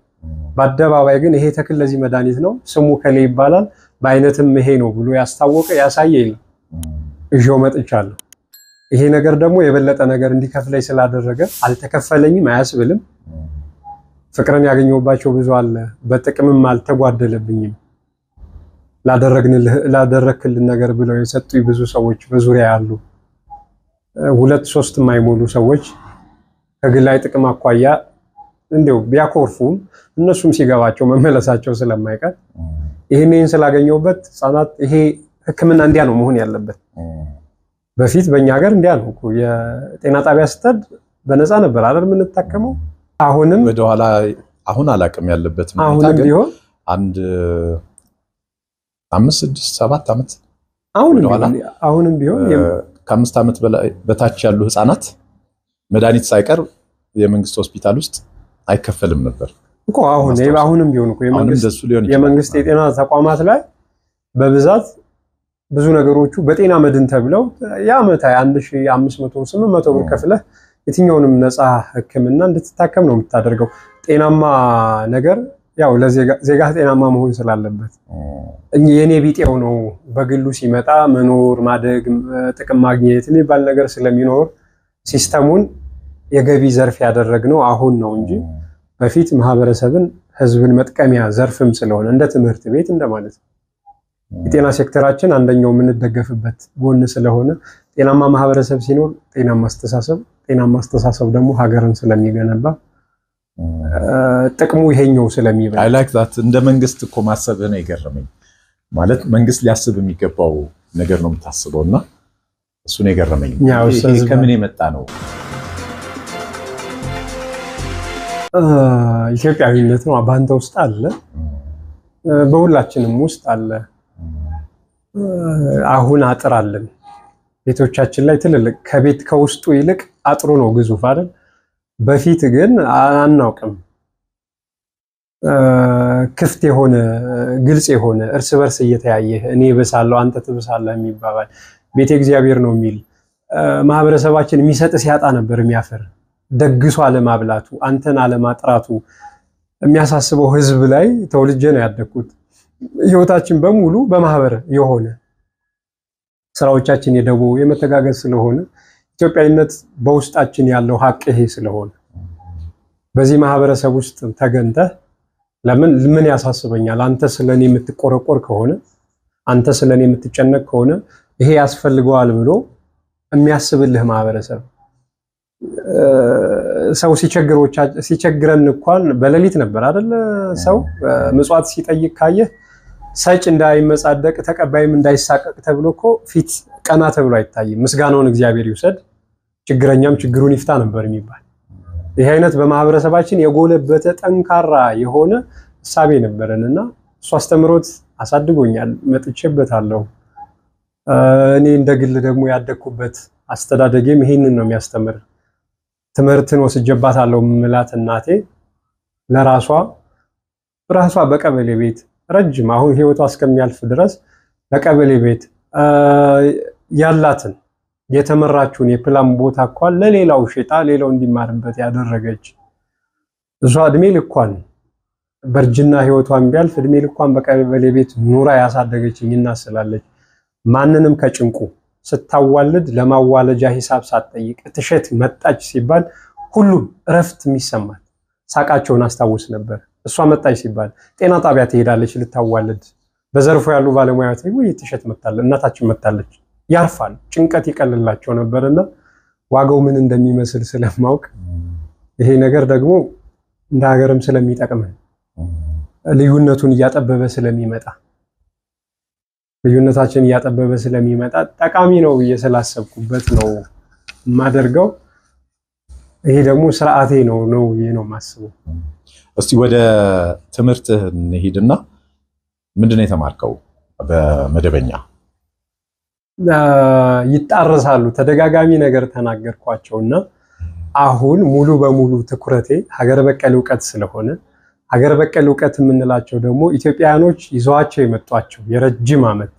[SPEAKER 1] በአደባባይ ግን ይሄ ተክል ለዚህ መድኃኒት ነው ስሙ ከሌ ይባላል በአይነትም ይሄ ነው ብሎ ያስታወቀ ያሳየኝ እጆ መጥቻለሁ። ይሄ ነገር ደግሞ የበለጠ ነገር እንዲከፍለኝ ስላደረገ አልተከፈለኝም አያስብልም። ፍቅርን ያገኘውባቸው ብዙ አለ። በጥቅምም አልተጓደለብኝም። ላደረክልን ነገር ብለው የሰጡኝ ብዙ ሰዎች በዙሪያ ያሉ 2-3 የማይሞሉ ሰዎች ከግላይ ጥቅም አኳያ እንደው ቢያኮርፉም እነሱም ሲገባቸው መመለሳቸው ስለማይቀር ይሄንን ስላገኘውበት ህፃናት ይሄ ሕክምና እንዲያ ነው መሆን ያለበት። በፊት በእኛ ሀገር እንዲያ ነው እኮ የጤና ጣቢያ ስትሄድ በነፃ ነበር አይደል የምንታከመው። አሁንም
[SPEAKER 2] ወደኋላ አሁን አላቅም ያለበት
[SPEAKER 1] አሁንም ቢሆን
[SPEAKER 2] አንድ 5-6-7 ዓመት
[SPEAKER 1] አሁንም ቢሆን
[SPEAKER 2] ከ5 ዓመት በታች ያሉ ህፃናት መድኃኒት ሳይቀር የመንግስት ሆስፒታል ውስጥ አይከፈልም ነበር
[SPEAKER 1] እኮ። አሁንም ቢሆን እኮ የመንግስት የጤና ተቋማት ላይ በብዛት ብዙ ነገሮቹ በጤና መድን ተብለው የዓመት 1500-800 ብር ከፍለህ የትኛውንም ነፃ ህክምና እንድትታከም ነው የምታደርገው። ጤናማ ነገር ያው ለዜጋ ጤናማ መሆን ስላለበት የኔ ቢጤው ነው በግሉ ሲመጣ መኖር ማደግ ጥቅም ማግኘት የሚባል ነገር ስለሚኖር ሲስተሙን የገቢ ዘርፍ ያደረግነው አሁን ነው እንጂ በፊት ማህበረሰብን ህዝብን መጥቀሚያ ዘርፍም ስለሆነ እንደ ትምህርት ቤት እንደማለት ነው። የጤና ሴክተራችን አንደኛው የምንደገፍበት ጎን ስለሆነ ጤናማ ማህበረሰብ ሲኖር ጤናማ አስተሳሰብ ደግሞ ሀገርን ስለሚገነባ ጥቅሙ ይሄኛው ስለሚበላ
[SPEAKER 2] አይ ላይክ ዛት እንደ መንግስት እኮ ማሰብ ነው የገረመኝ። ማለት መንግስት ሊያስብ የሚገባው ነገር ነው የምታስበውና እሱ ነው የገረመኝ። ከምን የመጣ ነው?
[SPEAKER 1] ኢትዮጵያዊነት ነው። በአንተ ውስጥ አለ፣ በሁላችንም ውስጥ አለ። አሁን አጥር አለን ቤቶቻችን ላይ ትልልቅ ከቤት ከውስጡ ይልቅ አጥሩ ነው ግዙፍ አይደል? በፊት ግን አናውቅም። ክፍት የሆነ ግልጽ የሆነ እርስ በርስ እየተያየ እኔ በሳለሁ አንተ ትብሳለህ የሚባባል ቤተ እግዚአብሔር ነው የሚል ማህበረሰባችን የሚሰጥ ሲያጣ ነበር የሚያፈር። ደግሶ አለማብላቱ አንተን አለማጥራቱ የሚያሳስበው ህዝብ ላይ ተወልጄ ነው ያደግኩት። ህይወታችን በሙሉ በማህበር የሆነ ስራዎቻችን የደቦ የመተጋገዝ ስለሆነ ኢትዮጵያዊነት በውስጣችን ያለው ሀቅ ይሄ ስለሆነ በዚህ ማህበረሰብ ውስጥ ተገንተህ ለምን ምን ያሳስበኛል? አንተ ስለኔ የምትቆረቆር ከሆነ አንተ ስለኔ የምትጨነቅ ከሆነ ይሄ ያስፈልገዋል ብሎ የሚያስብልህ ማህበረሰብ ሰው ሲቸግረን እንኳን በሌሊት ነበር አይደል? ሰው ምጽዋት ሲጠይቅ ካየህ ሰጭ እንዳይመጻደቅ ተቀባይም እንዳይሳቀቅ ተብሎ እኮ ፊት ቀና ተብሎ አይታይም። ምስጋናውን እግዚአብሔር ይውሰድ ችግረኛም ችግሩን ይፍታ ነበር የሚባል። ይሄ አይነት በማህበረሰባችን የጎለበተ ጠንካራ የሆነ ሐሳቤ ነበርንና እሱ አስተምሮት አሳድጎኛል። መጥቼበታለሁ። እኔ እንደግል ደግሞ ያደግኩበት አስተዳደጌም ይሄንን ነው የሚያስተምር። ትምህርትን ወስጀባታለሁ ምላት እናቴ ራሷ በቀበሌ ቤት ረጅም አሁን ህይወቷ እስከሚያልፍ ድረስ በቀበሌ ቤት ያላትን የተመራችውን የፕላን ቦታ እንኳን ለሌላው ሸጣ ሌላው እንዲማርበት ያደረገች እሷ እድሜ ልኳን በርጅና ህይወቷን ቢያልፍ እድሜ ልኳን በቀበሌ ቤት ኑራ ያሳደገችኝ እናት ስላለች ማንንም ከጭንቁ ስታዋልድ ለማዋለጃ ሂሳብ ሳትጠይቅ እትሸት መጣች ሲባል ሁሉም እረፍት የሚሰማት ሳቃቸውን አስታውስ ነበር። እሷ መጣች ሲባል ጤና ጣቢያ ትሄዳለች ልታዋልድ፣ በዘርፉ ያሉ ባለሙያዎች ወይ እትሸት መጣለች እናታችን መጣለች ያርፋል፣ ጭንቀት ይቀልላቸው ነበርና ዋጋው ምን እንደሚመስል ስለማውቅ ይሄ ነገር ደግሞ እንደ ሀገርም ስለሚጠቅመን ልዩነቱን እያጠበበ ስለሚመጣ ጠቃሚ ነው ብዬ ስላሰብኩበት ነው የማደርገው። ይሄ ደግሞ ስርዓቴ ነው ብዬ ነው የማስበው።
[SPEAKER 2] እስቲ ወደ ትምህርትህ እንሂድና ምንድነው የተማርከው? በመደበኛ
[SPEAKER 1] ይጣረሳሉ ተደጋጋሚ ነገር ተናገርኳቸውና አሁን ሙሉ በሙሉ ትኩረቴ ሀገር በቀል ዕውቀት ስለሆነ ሀገር በቀል ዕውቀት የምንላቸው ደግሞ ኢትዮጵያኖች ይዘዋቸው የመጧቸው የረጅም ዓመት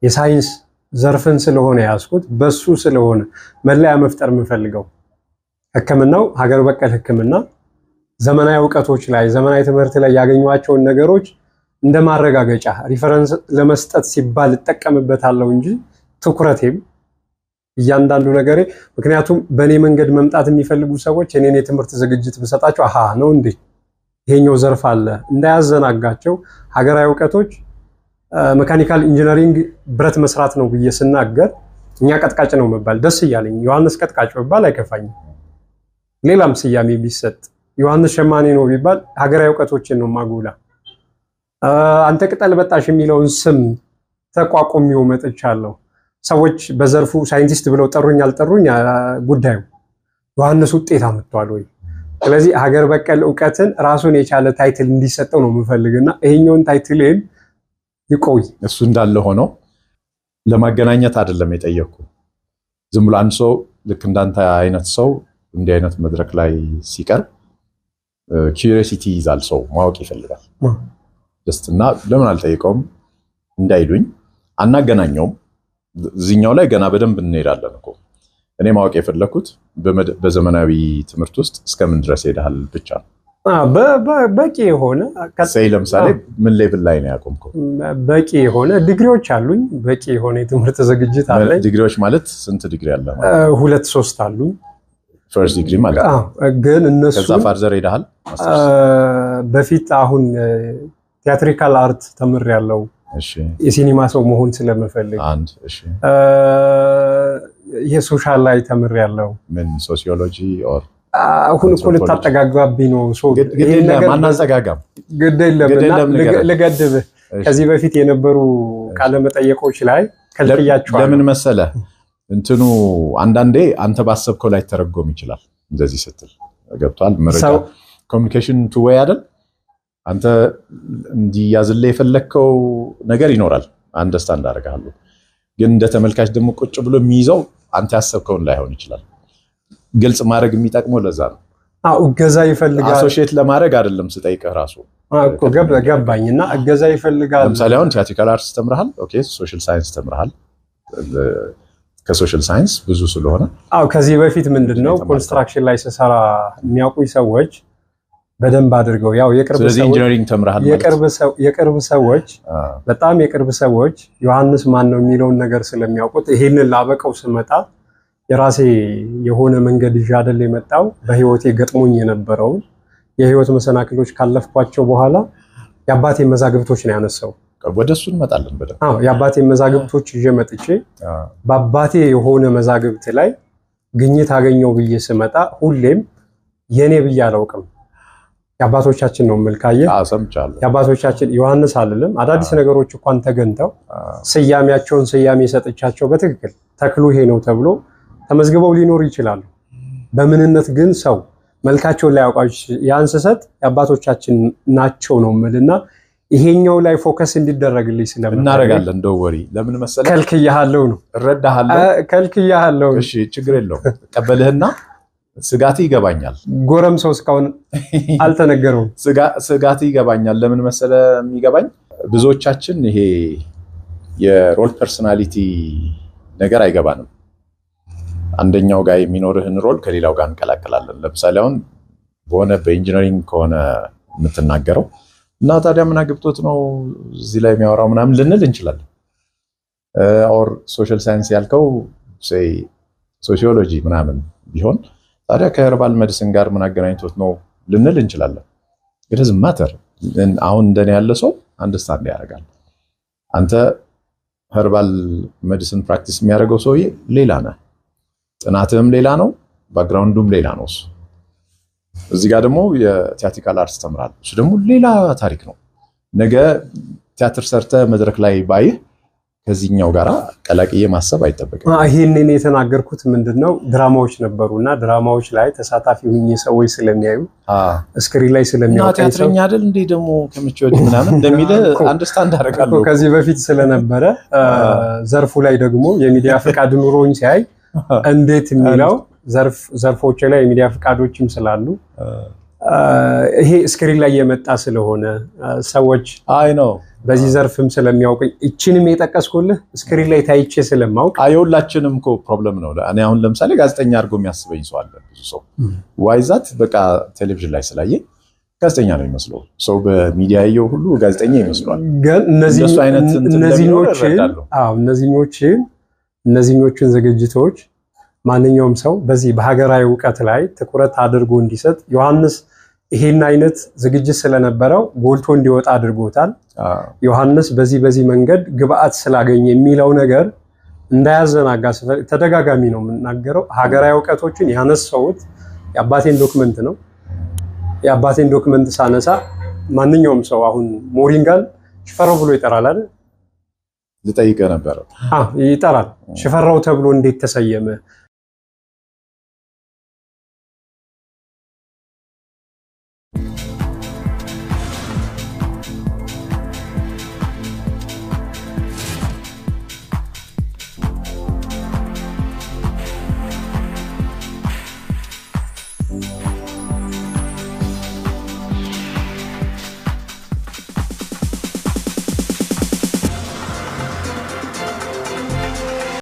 [SPEAKER 1] የሳይንስ ዘርፍን ስለሆነ ያስኩት በሱ ስለሆነ መለያ መፍጠር የምፈልገው ሕክምናው ሀገር በቀል ሕክምና ዘመናዊ ዕውቀቶች ላይ ዘመናዊ ትምህርት ላይ ያገኟቸውን ነገሮች እንደማረጋገጫ ሪፈረንስ ለመስጠት ሲባል እጠቀምበታለሁ እንጂ ትኩረቴም እያንዳንዱ ነገሬ ምክንያቱም በእኔ መንገድ መምጣት የሚፈልጉ ሰዎች እኔን የትምህርት ዝግጅት ብሰጣቸው አሃ ነው እንዴ ይሄኛው ዘርፍ አለ እንዳያዘናጋቸው ሀገራዊ ዕውቀቶች ሜካኒካል ኢንጂነሪንግ ብረት መስራት ነው ብዬ ስናገር እኛ ቀጥቃጭ ነው መባል ደስ እያለኝ ዮሐንስ ቀጥቃጭ መባል አይከፋኝም። ሌላም ስያሜ ቢሰጥ ዮሐንስ ሸማኔ ነው ቢባል ሀገራዊ ዕውቀቶችን ነው ማጉላ። አንተ ቅጠል በጣሽ የሚለውን ስም ተቋቁሜው መጥቻለሁ። ሰዎች በዘርፉ ሳይንቲስት ብለው ጠሩኝ አልጠሩኝ ጉዳዩ ዮሐንስ ውጤት አመጣዋል ወይ? ስለዚህ ሀገር በቀል ዕውቀትን ራሱን የቻለ ታይትል እንዲሰጠው ነው የምፈልግና ይሄኛውን ታይትልን ይቆይ።
[SPEAKER 2] እሱ እንዳለ ሆኖ ለማገናኘት አይደለም የጠየቅኩ። ዝም ብሎ አንድ ሰው ልክ እንዳንተ አይነት ሰው እንዲህ አይነት መድረክ ላይ ሲቀርብ ኪዩሪዮሲቲ ይዛል፣ ሰው ማወቅ ይፈልጋል። ደስትና ለምን አልጠይቀውም እንዳይሉኝ አናገናኘውም። እዚህኛው ላይ ገና በደንብ እንሄዳለን እኮ። እኔ ማወቅ የፈለኩት በዘመናዊ ትምህርት ውስጥ እስከምን ድረስ ሄደሃል ብቻ ነው።
[SPEAKER 1] በቂ የሆነ
[SPEAKER 2] ለምሳሌ ምን ሌቭል ላይ ነው ያቆምከው?
[SPEAKER 1] በቂ የሆነ ዲግሪዎች አሉኝ። በቂ የሆነ የትምህርት ዝግጅት አለኝ።
[SPEAKER 2] ዲግሪዎች ማለት ስንት ዲግሪ አለ ማለት?
[SPEAKER 1] 2-3 አሉኝ።
[SPEAKER 2] ፈርስት ዲግሪ ማለት ነው።
[SPEAKER 1] ግን እነሱ
[SPEAKER 2] ከዛ ፋርዘር ሄደሃል?
[SPEAKER 1] በፊት አሁን ቲያትሪካል አርት ተምሬያለሁ።
[SPEAKER 2] እሺ።
[SPEAKER 1] የሲኒማ ሰው መሆን ስለምፈልግ
[SPEAKER 2] እሺ።
[SPEAKER 1] የሶሻል ላይ ተምሬያለሁ።
[SPEAKER 2] ምን ሶሲዮሎጂ ኦር
[SPEAKER 1] አሁን እኮ ልታጠጋጋብኝ ነው።
[SPEAKER 2] ይሄን ነገር ማናዘጋጋም
[SPEAKER 1] ግድ የለም ልገድብህ። ከዚህ በፊት የነበሩ ቃለ መጠየቆች ላይ ከልያቸዋለሁ።
[SPEAKER 2] ለምን መሰለ እንትኑ አንዳንዴ አንተ ባሰብከው ላይ ተረጎም ይችላል። እንደዚህ ስትል ገብቷል። መረጃ ኮሙኒኬሽን ቱ ዌይ አይደል? አንተ እንዲያዝልህ የፈለከው ነገር ይኖራል። አንደርስታንድ አደርጋለሁ። ግን እንደ ተመልካች ደግሞ ቁጭ ብሎ የሚይዘው አንተ ያሰብከውን ላይሆን ይችላል። ግልጽ ማድረግ የሚጠቅመው ለዛ ነው።
[SPEAKER 1] እገዛ ይፈልጋል።
[SPEAKER 2] አሶሺየት ለማድረግ አይደለም ስጠይቅህ ራሱ
[SPEAKER 1] እኮ ገባኝና እገዛ ይፈልጋል።
[SPEAKER 2] ለምሳሌ አሁን ቲያትሪካል አርትስ ተምረሃል። ኦኬ ሶሻል ሳይንስ ተምረሃል። ከሶሻል ሳይንስ ብዙ ስለሆነ
[SPEAKER 1] ከዚህ በፊት ምንድነው ኮንስትራክሽን ላይ ስሰራ የሚያውቁኝ ሰዎች በደንብ አድርገው ያው የቅርብ ሰዎች
[SPEAKER 2] ኢንጂነሪንግ ተምረሃል ማለት
[SPEAKER 1] የቅርብ ሰዎች በጣም የቅርብ ሰዎች ዮሐንስ ማን ነው የሚለውን ነገር ስለሚያውቁት ይሄንን ላበቀው ስመጣ የራሴ የሆነ መንገድ ይዤ አይደል የመጣው። በህይወቴ ገጥሞኝ የነበረው የህይወት መሰናክሎች ካለፍኳቸው በኋላ የአባቴ መዛግብቶች ነው ያነሳው።
[SPEAKER 2] ወደሱ እንመጣለን በደንብ።
[SPEAKER 1] የአባቴ መዛግብቶች ይዤ መጥቼ በአባቴ የሆነ መዛግብት ላይ ግኝት አገኘው ብዬ ስመጣ ሁሌም የኔ ብዬ አላውቅም። የአባቶቻችን ነው መልካየ
[SPEAKER 2] ሰምቻለሁ።
[SPEAKER 1] የአባቶቻችን ዮሐንስ አልልም። አዳዲስ ነገሮች እንኳን ተገንተው ስያሜያቸውን ስያሜ ሰጥቻቸው በትክክል ተክሉ ይሄ ነው ተብሎ ተመዝግበው ሊኖሩ ይችላሉ። በምንነት ግን ሰው መልካቸውን ላይ ያውቃቸው ያንሰሰት የአባቶቻችን ናቸው ነው የምልና ይሄኛው ላይ ፎከስ እንዲደረግልኝ
[SPEAKER 2] እናረጋለን። እንደው ወሪ ለምን መሰለህ
[SPEAKER 1] ከልክያለሁ ነው
[SPEAKER 2] እረዳሃለሁ።
[SPEAKER 1] ከልክያለሁ።
[SPEAKER 2] እሺ ችግር የለውም። ተቀበልህና ስጋት ይገባኛል።
[SPEAKER 1] ጎረም ሰው እስካሁን አልተነገረውም።
[SPEAKER 2] ስጋት ይገባኛል። ለምን መሰለ የሚገባኝ ብዙዎቻችን ይሄ የሮል ፐርሰናሊቲ ነገር አይገባንም። አንደኛው ጋር የሚኖርህን ሮል ከሌላው ጋር እንቀላቀላለን። ለምሳሌ አሁን በሆነ በኢንጂነሪንግ ከሆነ የምትናገረው እና ታዲያ ምን አግብቶት ነው እዚህ ላይ የሚያወራው ምናምን ልንል እንችላለን። ኦር ሶሻል ሳይንስ ያልከው ሶሺዮሎጂ ምናምን ቢሆን ታዲያ ከሄርባል ሜዲሲን ጋር ምን አገናኝቶት ነው ልንል እንችላለን። it doesn't matter። አሁን እንደኔ ያለ ሰው አንደርስታንድ ያደርጋል። አንተ ሄርባል ሜዲሲን ፕራክቲስ የሚያደርገው ሰውዬ ሌላ ነህ፣ ጥናትህም ሌላ ነው፣ ባክግራውንዱም ሌላ ነው። እዚህ ጋር ደግሞ የቲያትሪካል አርትስ ተምራለህ፣ እሱ ደግሞ ሌላ ታሪክ ነው። ነገ ቲያትር ሰርተህ መድረክ ላይ ባይህ ከዚህኛው ጋራ ቀላቅዬ ማሰብ አይጠበቅም።
[SPEAKER 1] ይሄንን የተናገርኩት ምንድነው ድራማዎች ነበሩና ድራማዎች ላይ ተሳታፊ ሆኜ ሰዎች ስለሚያዩ ስክሪን ላይ ስለሚያውቁ
[SPEAKER 2] ቲያትረኛ አይደል እንዴ ደግሞ ከመቼው ምናምን እንደሚል አንደርስታንድ አደርጋለሁ።
[SPEAKER 1] ከዚህ በፊት ስለነበረ ዘርፉ ላይ ደግሞ የሚዲያ ፍቃድ ኑሮኝ ሲያይ እንዴት የሚለው ዘርፎች ላይ የሚዲያ ፍቃዶችም ስላሉ ይሄ ስክሪን ላይ የመጣ ስለሆነ ሰዎች
[SPEAKER 2] አይ ነው
[SPEAKER 1] በዚህ ዘርፍም ስለሚያውቁኝ እቺንም የጠቀስኩልህ ስክሪን ላይ ታይቼ ስለማውቅ
[SPEAKER 2] አየሁላችንም እኮ ፕሮብለም ነው። እኔ አሁን ለምሳሌ ጋዜጠኛ አድርጎ የሚያስበኝ ሰው አለ። ብዙ ሰው ዋይዛት በቃ ቴሌቪዥን ላይ ስላየ ጋዜጠኛ ነው የሚመስለው። ሰው በሚዲያ ያየው ሁሉ ጋዜጠኛ ይመስሏል።
[SPEAKER 1] ግን እነዚህኞችን ዝግጅቶች ማንኛውም ሰው በዚህ በሀገራዊ እውቀት ላይ ትኩረት አድርጎ እንዲሰጥ ዮሐንስ ይሄን አይነት ዝግጅት ስለነበረው ጎልቶ እንዲወጣ አድርጎታል። ዮሐንስ በዚህ መንገድ ግብአት ስላገኘ የሚለው ነገር እንዳያዘናጋ ተደጋጋሚ ነው የምናገረው። ሀገራዊ እውቀቶችን ያነሳሁት የአባቴን ዶክመንት ነው። የአባቴን ዶክመንት ሳነሳ ማንኛውም ሰው አሁን ሞሪንጋን ሽፈራው ብሎ ይጠራል አይደል?
[SPEAKER 2] ልጠይቅህ ነበር።
[SPEAKER 1] ይጠራል። ሽፈራው ተብሎ እንዴት ተሰየመ?